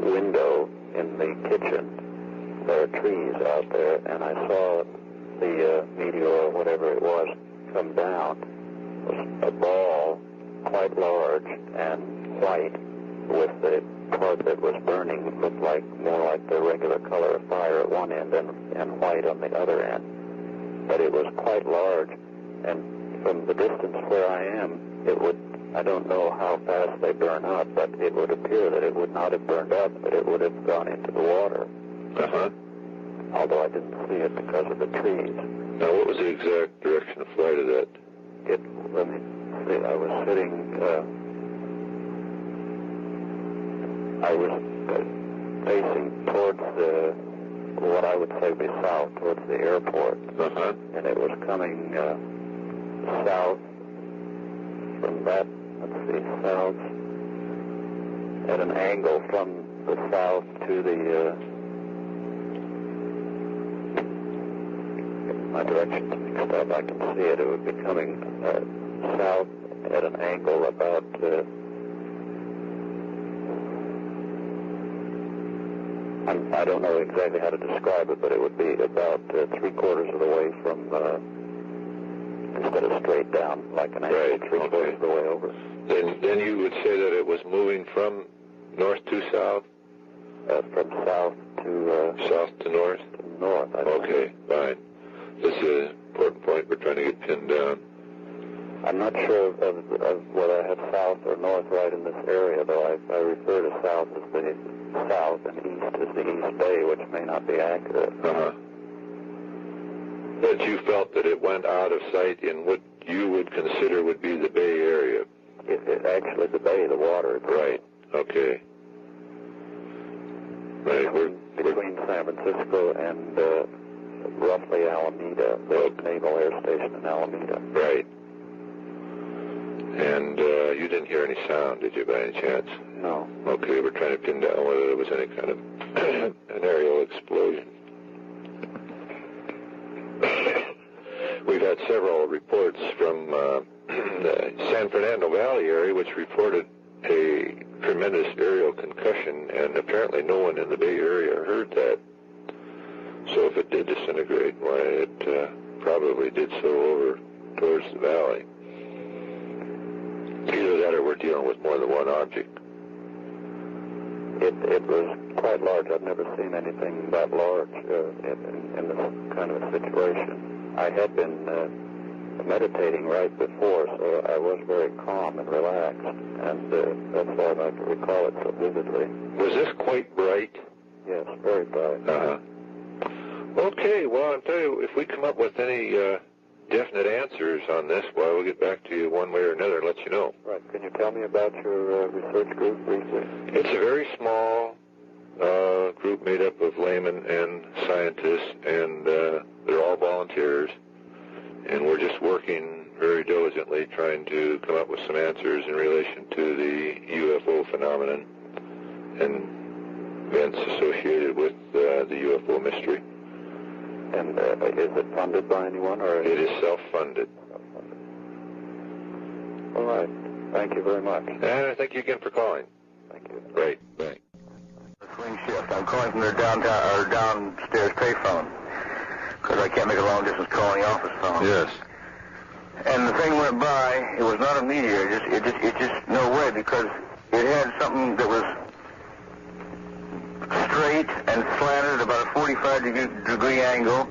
window in the kitchen. There are trees out there, and I saw the meteor, or whatever it was, come down. It was a ball, quite large and white, with the part that was burning looked like more like the regular color of fire at one end and white on the other end. But it was quite large, and from the distance where I am, it would, I don't know how fast they burn up, but it would appear that it would not have burned up, but it would have gone into the water. Uh-huh. Although I didn't see it because of the trees. Now, what was the exact direction of flight of that? Let me see, I was sitting, I was facing towards what I would say would be south, towards the airport. Uh-huh. And it was coming south from that, let's see, south, at an angle from the south to the, my direction's mixed up, I can see it. It would be coming south at an angle about I don't know exactly how to describe it, but it would be about 3/4 of the way from, instead of straight down, like an angle, 3/4 of the way over. Then you would say that it was moving from north to south? From south to... south to north? To north, I think. Okay, fine. This is an important point we're trying to get pinned down. I'm not sure of whether I have south or north right in this area, though I refer to south as the south and east as the East Bay, which may not be accurate. Uh-huh. But you felt that it went out of sight in what you would consider would be the Bay Area? Actually, the Bay, the water. Right, okay. Right, between San Francisco and roughly Alameda, the Naval Air Station in Alameda. Right. And you didn't hear any sound, did you, by any chance? No. Okay, we're trying to pin down whether there was any kind of an aerial explosion. We've had several reports from the San Fernando Valley area which reported a tremendous aerial concussion, and apparently no one in the Bay Area heard that. So if it did disintegrate, why, it probably did so over towards the valley. Either that or we're dealing with more than one object. It was quite large. I've never seen anything that large in this kind of a situation. I had been meditating right before, so I was very calm and relaxed, and that's why I can recall it so vividly. Was this quite bright? Yes, very bright. Uh-huh. Okay, well, I'll tell you, if we come up with any definite answers on this, well, we'll get back to you one way or another and let you know. Right. Can you tell me about your research group briefly? It's a very small group made up of laymen and scientists, and they're all volunteers, and we're just working very diligently trying to come up with some answers in relation to the UFO phenomenon and events associated with the UFO mystery. And is it funded by anyone, or it is self-funded? All right. Thank you very much. And I thank you again for calling. Thank you. Great. Thanks. I'm calling from their downstairs payphone because I can't make a long-distance call on the office phone. Yes. And the thing went by. It was not a meteor. It just no way, because it had something that was straight and slanted about a 45-degree angle.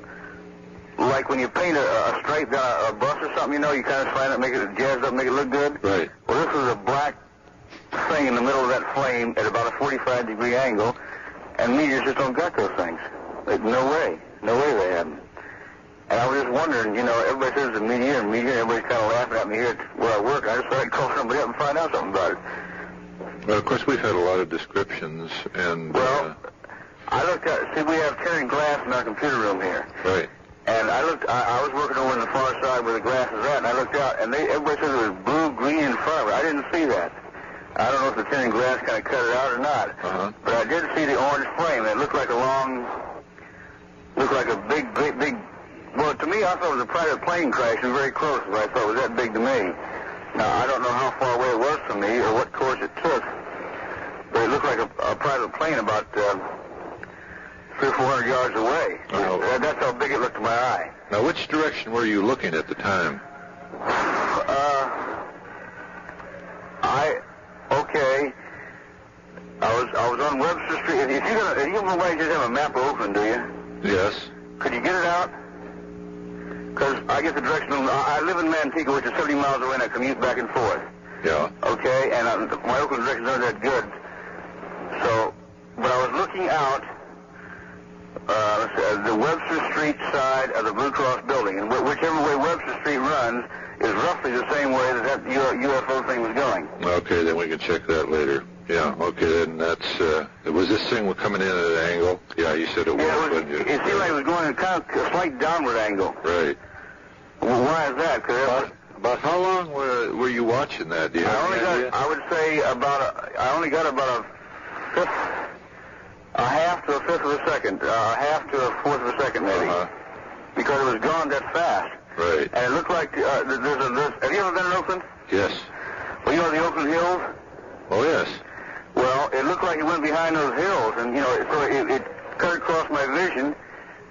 Like when you paint a stripe down a bus or something, you know, you kind of slant it, make it jazzed up, make it look good. Right. Well, this was a black thing in the middle of that flame at about a 45-degree angle, and meteors just don't got those things. No way they have them. And I was just wondering, you know, everybody says it's a meteor, and everybody's kind of laughing at me here where I work. I just thought I'd call somebody up and find out something about it. Well, of course, we've had a lot of descriptions, and... Well, I looked at, see, we have tinted glass in our computer room here. Right. And I was working over on the far side where the glass is at, and I looked out, and everybody said it was blue, green, and fire. I didn't see that. I don't know if the tinted glass kind of cut it out or not. Uh-huh. But I did see the orange flame. It looked like a big, well, to me, I thought it was a private plane crashing very close, but I thought it was that big to me. Now, I don't know how far away it was from me or what course it took, but it looked like a private plane about 300 or 400 yards away. Oh. That's how big it looked to my eye. Now, which direction were you looking at the time? I was on Webster Street. If you might just have a map open, do you? Yes. Could you get it out? Because I get the direction. I live in Manteca, which is 70 miles away, and I commute back and forth. Yeah. Okay, and my Oakland directions aren't that good. So, but I was looking out the Webster Street side of the Blue Cross building, and whichever way Webster Street runs is roughly the same way that UFO thing was going. Okay, then we can check that later. Yeah, okay, then that's, was this thing coming in at an angle? Yeah, you said it was, wasn't you? It seemed like it was going at kind of a slight downward angle. Right. Well, why is that? About how long were you watching that? Do you have any idea? I would say I only got about a half to a fifth of a second, a half to a fourth of a second maybe, because it was gone that fast. Right. And it looked like have you ever been in Oakland? Yes. Well, you know the Oakland Hills? Oh, yes. Well, it looked like it went behind those hills, and, you know, so it cut across my vision,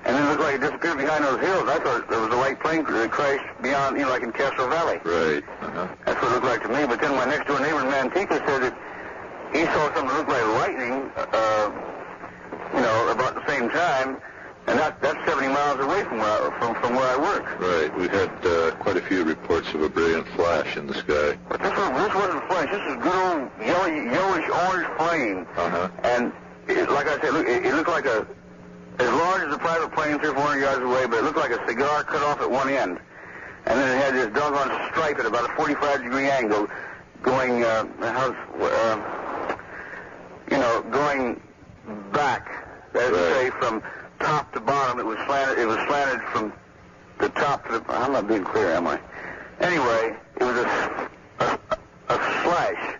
and then it looked like it disappeared behind those hills. I thought there was a light plane that crashed beyond, you know, like in Castro Valley. Right. That's what it looked like to me. But then my next-door neighbor in Manteca said that he saw something that looked like lightning, you know, about the same time, and that's 70 miles away from where I work. Right. We had quite a few reports of a brilliant flash in the sky. But this wasn't a flash. This is good old yellowish orange flame. And like I said, it looked like as large as a private plane 300 or 400 yards away, but it looked like a cigar cut off at one end. And then it had this doggone stripe at about a 45-degree angle going, going back, as to say, from top to bottom. It was slanted from the top to the... I'm not being clear, am I? Anyway, it was a slash,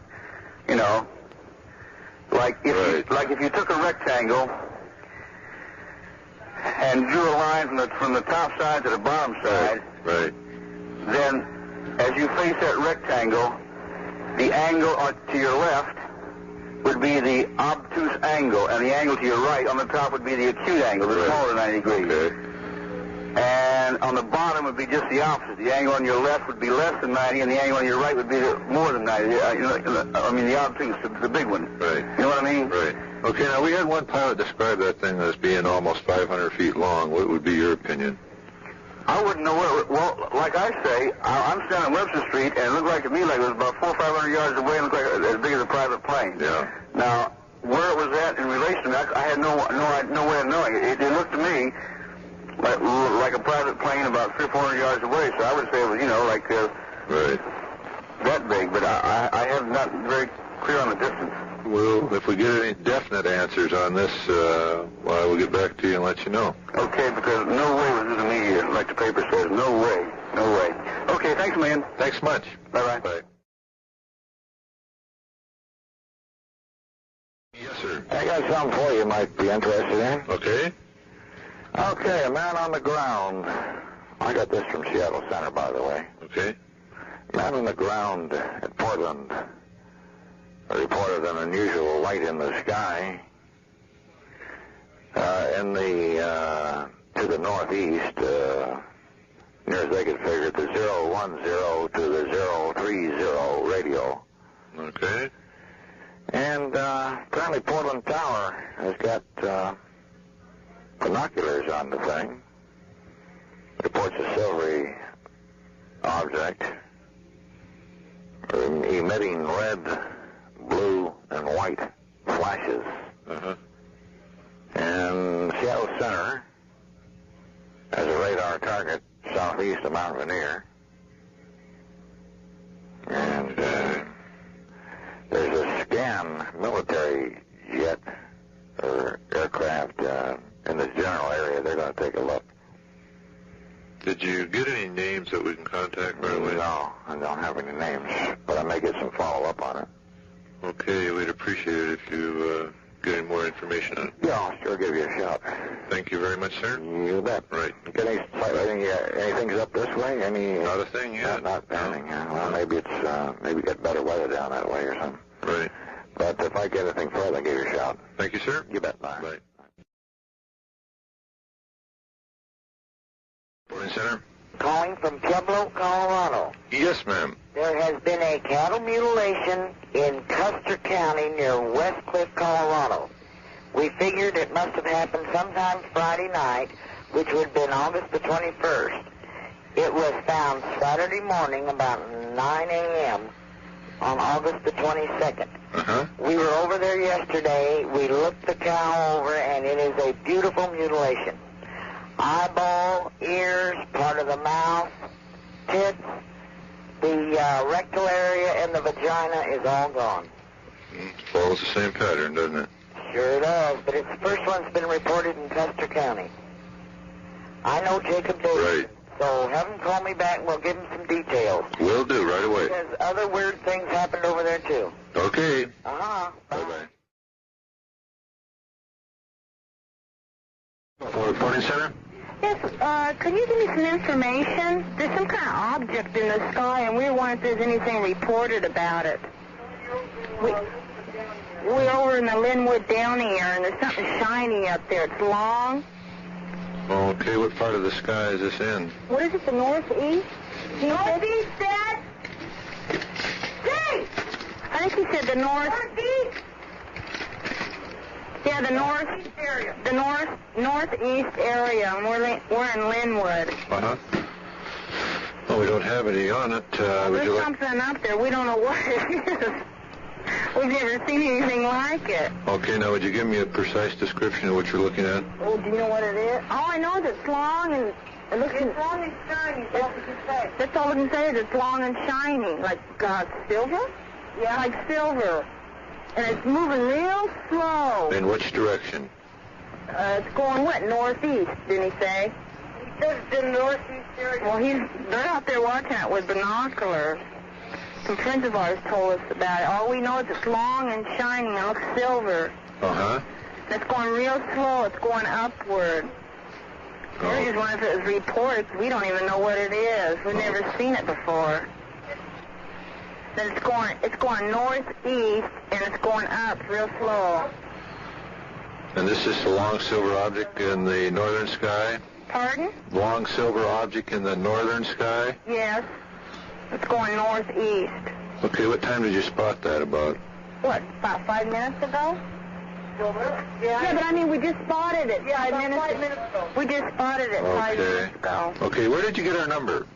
you know, like if you took a rectangle and drew a line from the top side to the bottom side. Right. Then, as you face that rectangle, the angle to your left would be the obtuse angle, and the angle to your right on the top would be the acute angle, the smaller than 90 degrees. Okay. And on the bottom would be just the opposite. The angle on your left would be less than 90, and the angle on your right would be more than 90. The obtuse, the big one. Right. You know what I mean? Right. Okay, now we had one pilot describe that thing as being almost 500 feet long. What would be your opinion? I wouldn't know where. Well, like I say, I'm standing on Webster Street, and it looked like to me like it was about 400 or 500 yards away, and looked like as big as a private plane. Yeah. Now, where it was at in relation to me, I had no way of knowing. It looked to me like a private plane about 300 or 400 yards away. So I would say it was, like right. that big. But I have not very clear on the distance. Well, if we get any definite answers on this, we'll get back to you and let you know. Okay, because no way was this a meteor, like the paper says. No way. No way. Okay, thanks, man. Thanks much. Bye-bye. Bye. Yes, sir. I got something for you might be interested in. Okay. Okay, a man on the ground. I got this from Seattle Center, by the way. Okay. Man on the ground at Portland reported an unusual light in the sky. in the, to the northeast, near as they could figure, the 010 to the 030 radio. Okay. And apparently Portland Tower has got binoculars on the thing. Reports a silvery object emitting red, blue, and white flashes. Uh-huh. And Seattle Center has a radar target southeast of Mount Rainier. And there's a scan military jet or aircraft in the general area. They're going to take a look. Did you get any names that we can contact right away? No, I don't have any names, but I may get some follow-up on it. Okay, we'd appreciate it if you get any more information on it. Yeah, I'll sure give you a shout. Thank you very much, sir. You bet. Right. Get anything's up this way? Not a thing yet. Not anything. Well, maybe it's maybe get better weather down that way or something. Right. But if I get anything further, I'll give you a shout. Thank you, sir. You bet. Bye. Bye. Morning, Center. Calling from Pueblo, Colorado. Yes, ma'am. There has been a cattle mutilation in Custer County near West Cliff, Colorado. We figured it must have happened sometime Friday night, which would have been August the 21st. It was found Saturday morning about 9 a.m. on August the 22nd. Uh-huh. We were over there yesterday. We looked the cow over, and it is a beautiful mutilation. Eyeball, ears, part of the mouth, tits, the rectal area, and the vagina is all gone. Follows the same pattern, doesn't it? Sure does, but it's the first one that's been reported in Custer County. I know Jacob Davis, Right. so have him call me back and we'll give him some details. Will do, right away. Because other weird things happened over there, too. Okay. Uh-huh. Bye-bye. For reporting center? Yes, could you give me some information? There's some kind of object in the sky, and we were wondering if there's anything reported about it. We're over in the Linwood Downey area, and there's something shiny up there. It's long. Okay, what part of the sky is this in? What is it, the northeast? Northeast, Dad? Hey! I think he said the northeast. Yeah, the northeast area. The northeast area, and we're in Linwood. Uh-huh. Well, we don't have any on it. There's something up there. We don't know what it is. We've never seen anything like it. Okay, now would you give me a precise description of what you're looking at? Oh, do you know what it is? All I know is it's long and it looks... It's long and shiny, that's what you say. That's all we can say is it's long and shiny. Like silver? Yeah. Like silver. And it's moving real slow. In which direction? It's going what? Northeast, didn't he say? He says the northeast area. Well, they're out there watching it with binoculars. Some friends of ours told us about it. All we know is it's long and shiny and looks silver. Uh-huh. It's going real slow. It's going upward. We're just wondering if it was reports. We don't even know what it is. We've never seen it before. Then it's going northeast, and it's going up real slow. And this is the long silver object in the northern sky? Pardon? Long silver object in the northern sky? Yes. It's going northeast. Okay, what time did you spot that about? What, about 5 minutes ago? Yeah, but I mean, we just spotted it. Yeah, 5 minutes ago. We just spotted it 5 minutes ago. Okay, where did you get our number?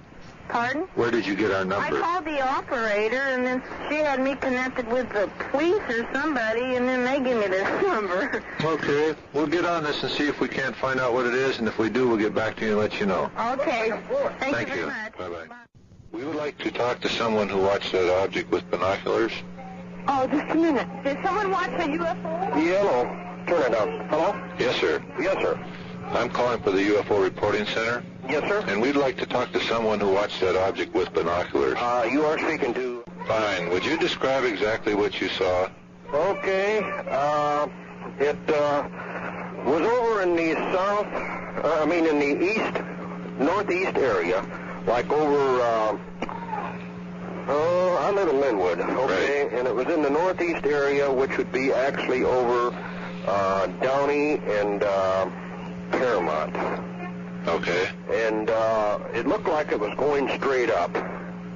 Pardon? Where did you get our number? I called the operator, and then she had me connected with the police or somebody, and then they gave me this number. Okay, we'll get on this and see if we can't find out what it is, and if we do, we'll get back to you and let you know. Okay. Thank you very much. Bye-bye. We would like to talk to someone who watched that object with binoculars. Oh, just a minute. Did someone watch a UFO? Hello. Turn it up. Hello? Yes, sir. Yes, sir. I'm calling for the UFO Reporting Center. Yes, sir. And we'd like to talk to someone who watched that object with binoculars. You are speaking to... Fine. Would you describe exactly what you saw? Okay. It was over in the in the northeast area, like over, I live in Linwood, okay, right. And it was in the northeast area, which would be actually over Downey and Paramount. Okay. And it looked like it was going straight up,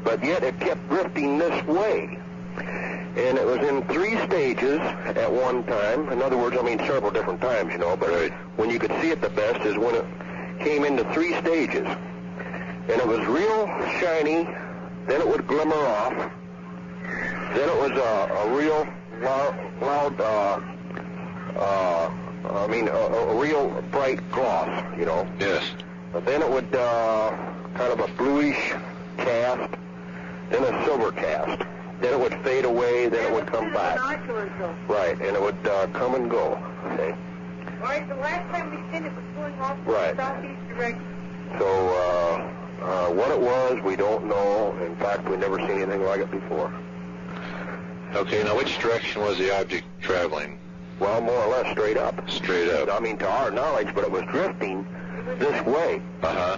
but yet it kept drifting this way. And it was in 3 stages at one time. In other words, I mean several different times, you know, but when you could see it the best is when it came into 3 stages. And it was real shiny, then it would glimmer off, then it was a real loud, a real bright gloss, you know. Yes. But then it would kind of a bluish cast, then a silver cast. Then it would fade away, then it would come back. Right, and it would come and go. Okay. All right, the last time we seen it was going off in the southeast direction. So, what it was, we don't know. In fact, we've never seen anything like it before. Okay, now which direction was the object traveling? Well, more or less straight up. Straight up. I mean, to our knowledge, but it was drifting this way. Uh-huh.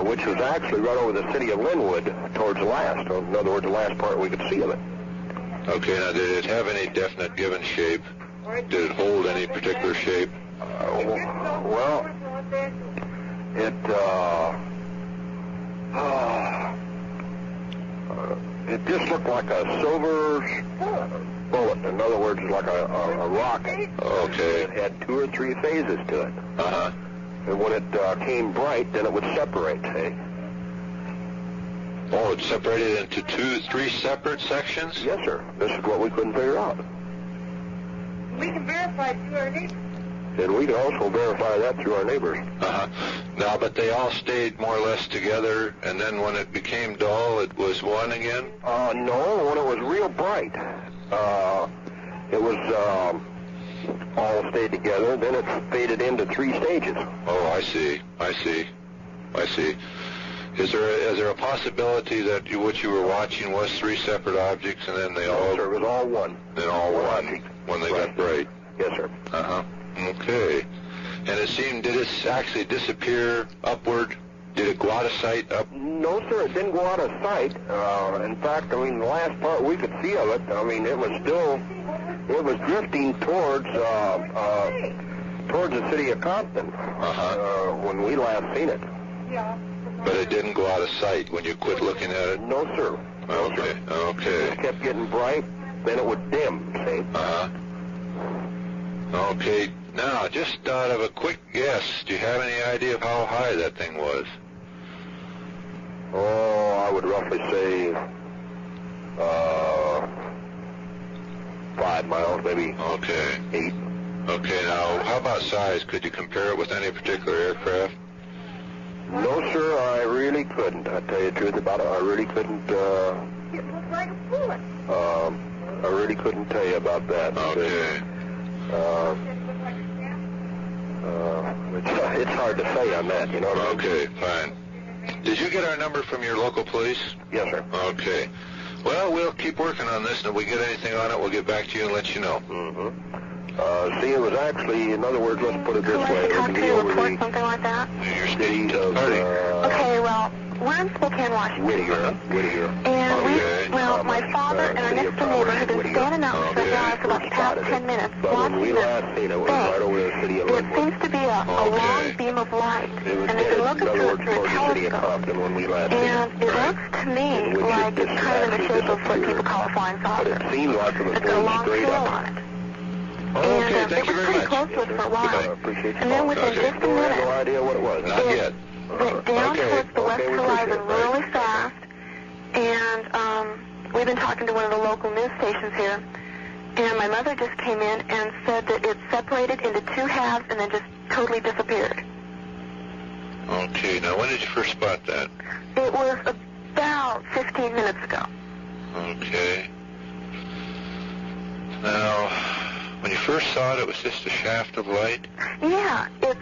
Which was actually right over the city of Linwood towards the last. In other words, the last part we could see of it. Okay, now did it have any definite given shape? Did it hold any particular shape? Well, it just looked like a silver bullet. In other words, like a rocket. Okay. It had 2 or 3 phases to it. Uh-huh. And when it came bright, then it would separate, see? Oh, it separated into 2, 3 separate sections? Yes, sir. This is what we couldn't figure out. We can verify it through our neighbors. And we can also verify that through our neighbors. Uh-huh. Now, but they all stayed more or less together, and then when it became dull, it was one again? No, when it was real bright, it was all stayed together, then it faded into 3 stages. Oh, I see. Is there a possibility that what you were watching was 3 separate objects, and then they all... No, sir, it was all one. Then all one object. When they got bright? Yes, sir. Uh-huh. Okay. And did it actually disappear upward? Did it go out of sight up? No, sir, it didn't go out of sight. In fact, I mean, the last part we could see of it, I mean, it was drifting towards the city of Compton when we last seen it. Yeah. But it didn't go out of sight when you quit looking at it? No, sir. Okay. It kept getting bright, then it would dim, see? Uh-huh. Okay. Now, just out of a quick guess, do you have any idea of how high that thing was? Oh, I would roughly say 5 miles, maybe. Okay. 8. Okay, now, how about size? Could you compare it with any particular aircraft? No, sir, I really couldn't. I tell you the truth about it, I really couldn't. It looked like a bullet. I really couldn't tell you about that. Okay. It's hard to say on that, you know. Okay, fine. Did you get our number from your local police? Yes, sir. Okay. Well, we'll keep working on this, and if we get anything on it, we'll get back to you and let you know. Mm-hmm. See, it was actually, in other words, let's put it this way. It would be over the something like that? You're speaking to the party. Okay, well, we're in Spokane, Washington. Whittier. And my father and our next door neighbor have been standing out in front of us for about the past 10 minutes watching this thing. It seems to be a long beam of light, and they've been looking through it through a telescope. And it looks to me like it's kind of in the shape of what people call a flying saucer. It seemed like it was It's got a going long straight tail up. on it. Okay, thank you it was very pretty much. close to us for a while. And then within just a No minute, idea what it was. Not yet. went down towards the west horizon really fast. And we've been talking to one of the local news stations here. And my mother just came in and said that it separated into 2 halves and then just totally disappeared. Okay, now when did you first spot that? It was about 15 minutes ago. Okay. Now, when you first saw it, it was just a shaft of light? Yeah, it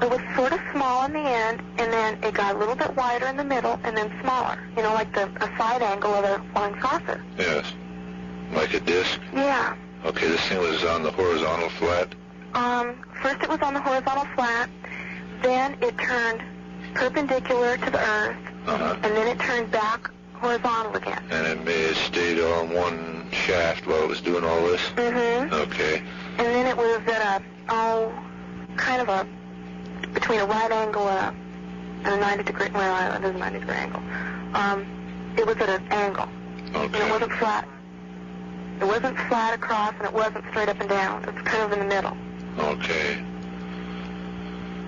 was sort of small in the end, and then it got a little bit wider in the middle, and then smaller. You know, like a side angle of a flying saucer. Yes. Like a disc? Yeah. Okay, this thing was on the horizontal flat? First it was on the horizontal flat, then it turned perpendicular to the earth, and then it turned back horizontal again. And it may have stayed on one shaft while it was doing all this? Mm-hmm. Okay. And then it was at kind of a between a right angle and a 90-degree, well, it is a 90-degree angle. It was at an angle. Okay. And it wasn't flat. It wasn't flat across, and it wasn't straight up and down. It was kind of in the middle. Okay.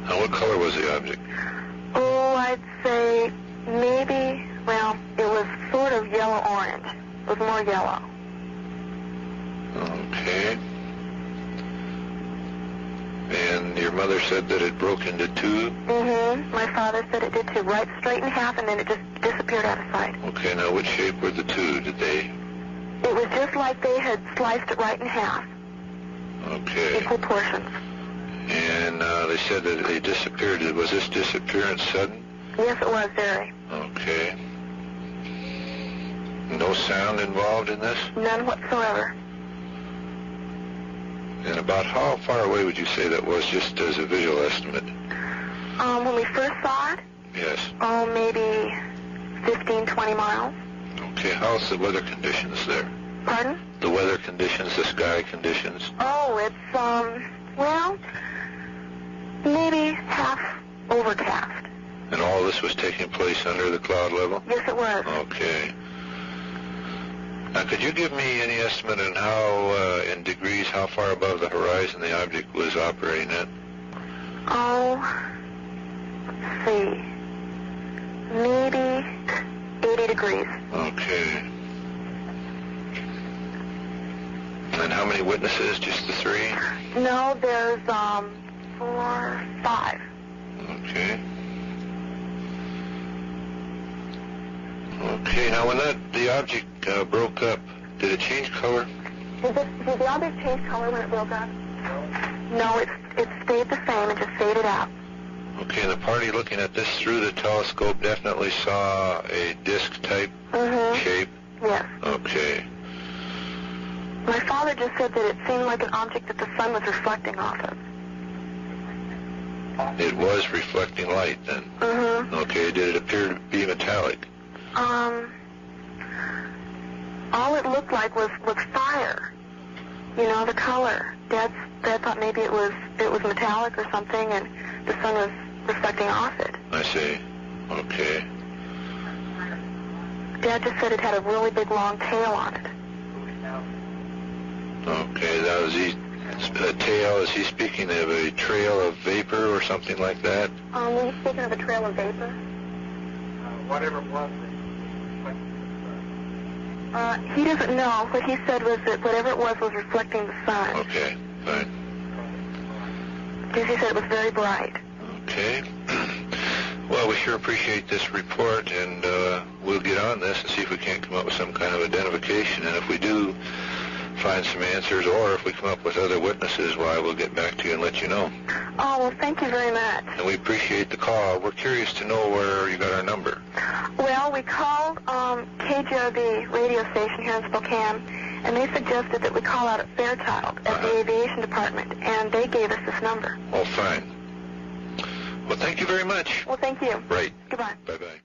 Now, what color was the object? Oh, I'd say maybe, well, it was sort of yellow-orange. It was more yellow. Okay. And your mother said that it broke into two? Mm-hmm. My father said it did too. Right straight in half, and then it just disappeared out of sight. Okay, now what shape were the two? Did they... It was just like they had sliced it right in half. Okay. Equal portions. And they said that they disappeared. Was this disappearance sudden? Yes, it was, very. Okay. No sound involved in this? None whatsoever. And about how far away would you say that was, just as a visual estimate? When we first saw it? Yes. Oh, maybe 15, 20 miles. Okay, how's the weather conditions there? Pardon? The weather conditions, the sky conditions? Oh, it's, well, maybe half overcast. And all this was taking place under the cloud level? Yes, it was. Okay. Now, could you give me any estimate on how, in degrees, how far above the horizon the object was operating at? Oh, let's see. Maybe 80 degrees. Okay. And how many witnesses? Just the three? No, there's, 4, 5. Okay. Okay, now when the object broke up, did it change color? Did the object change color when it broke up? No, it stayed the same. It just faded out. Okay, and the party looking at this through the telescope definitely saw a disc-type shape? Yes. Okay. My father just said that it seemed like an object that the sun was reflecting off of. It was reflecting light, then? Okay, did it appear to be metallic? All it looked like was fire. You know, the color. Dad thought maybe it was metallic or something, and the sun was reflecting off it. I see. Okay. Dad just said it had a really big long tail on it. Okay, now is he speaking of a trail of vapor or something like that? Were you speaking of a trail of vapor? Whatever it was. He doesn't know. What he said was that whatever it was reflecting the sun. Okay, fine. Because he said it was very bright. Okay. Well, we sure appreciate this report, and we'll get on this and see if we can't come up with some kind of identification. And if we do find some answers, or if we come up with other witnesses, why, we'll get back to you and let you know. Oh, well, thank you very much. And we appreciate the call. We're curious to know where you got our number. Well, we called KGRB radio station here in Spokane, and they suggested that we call out at Fairchild at the aviation department, and they gave us this number. Oh, fine. Well, thank you very much. Well, thank you. Right. Goodbye. Bye-bye.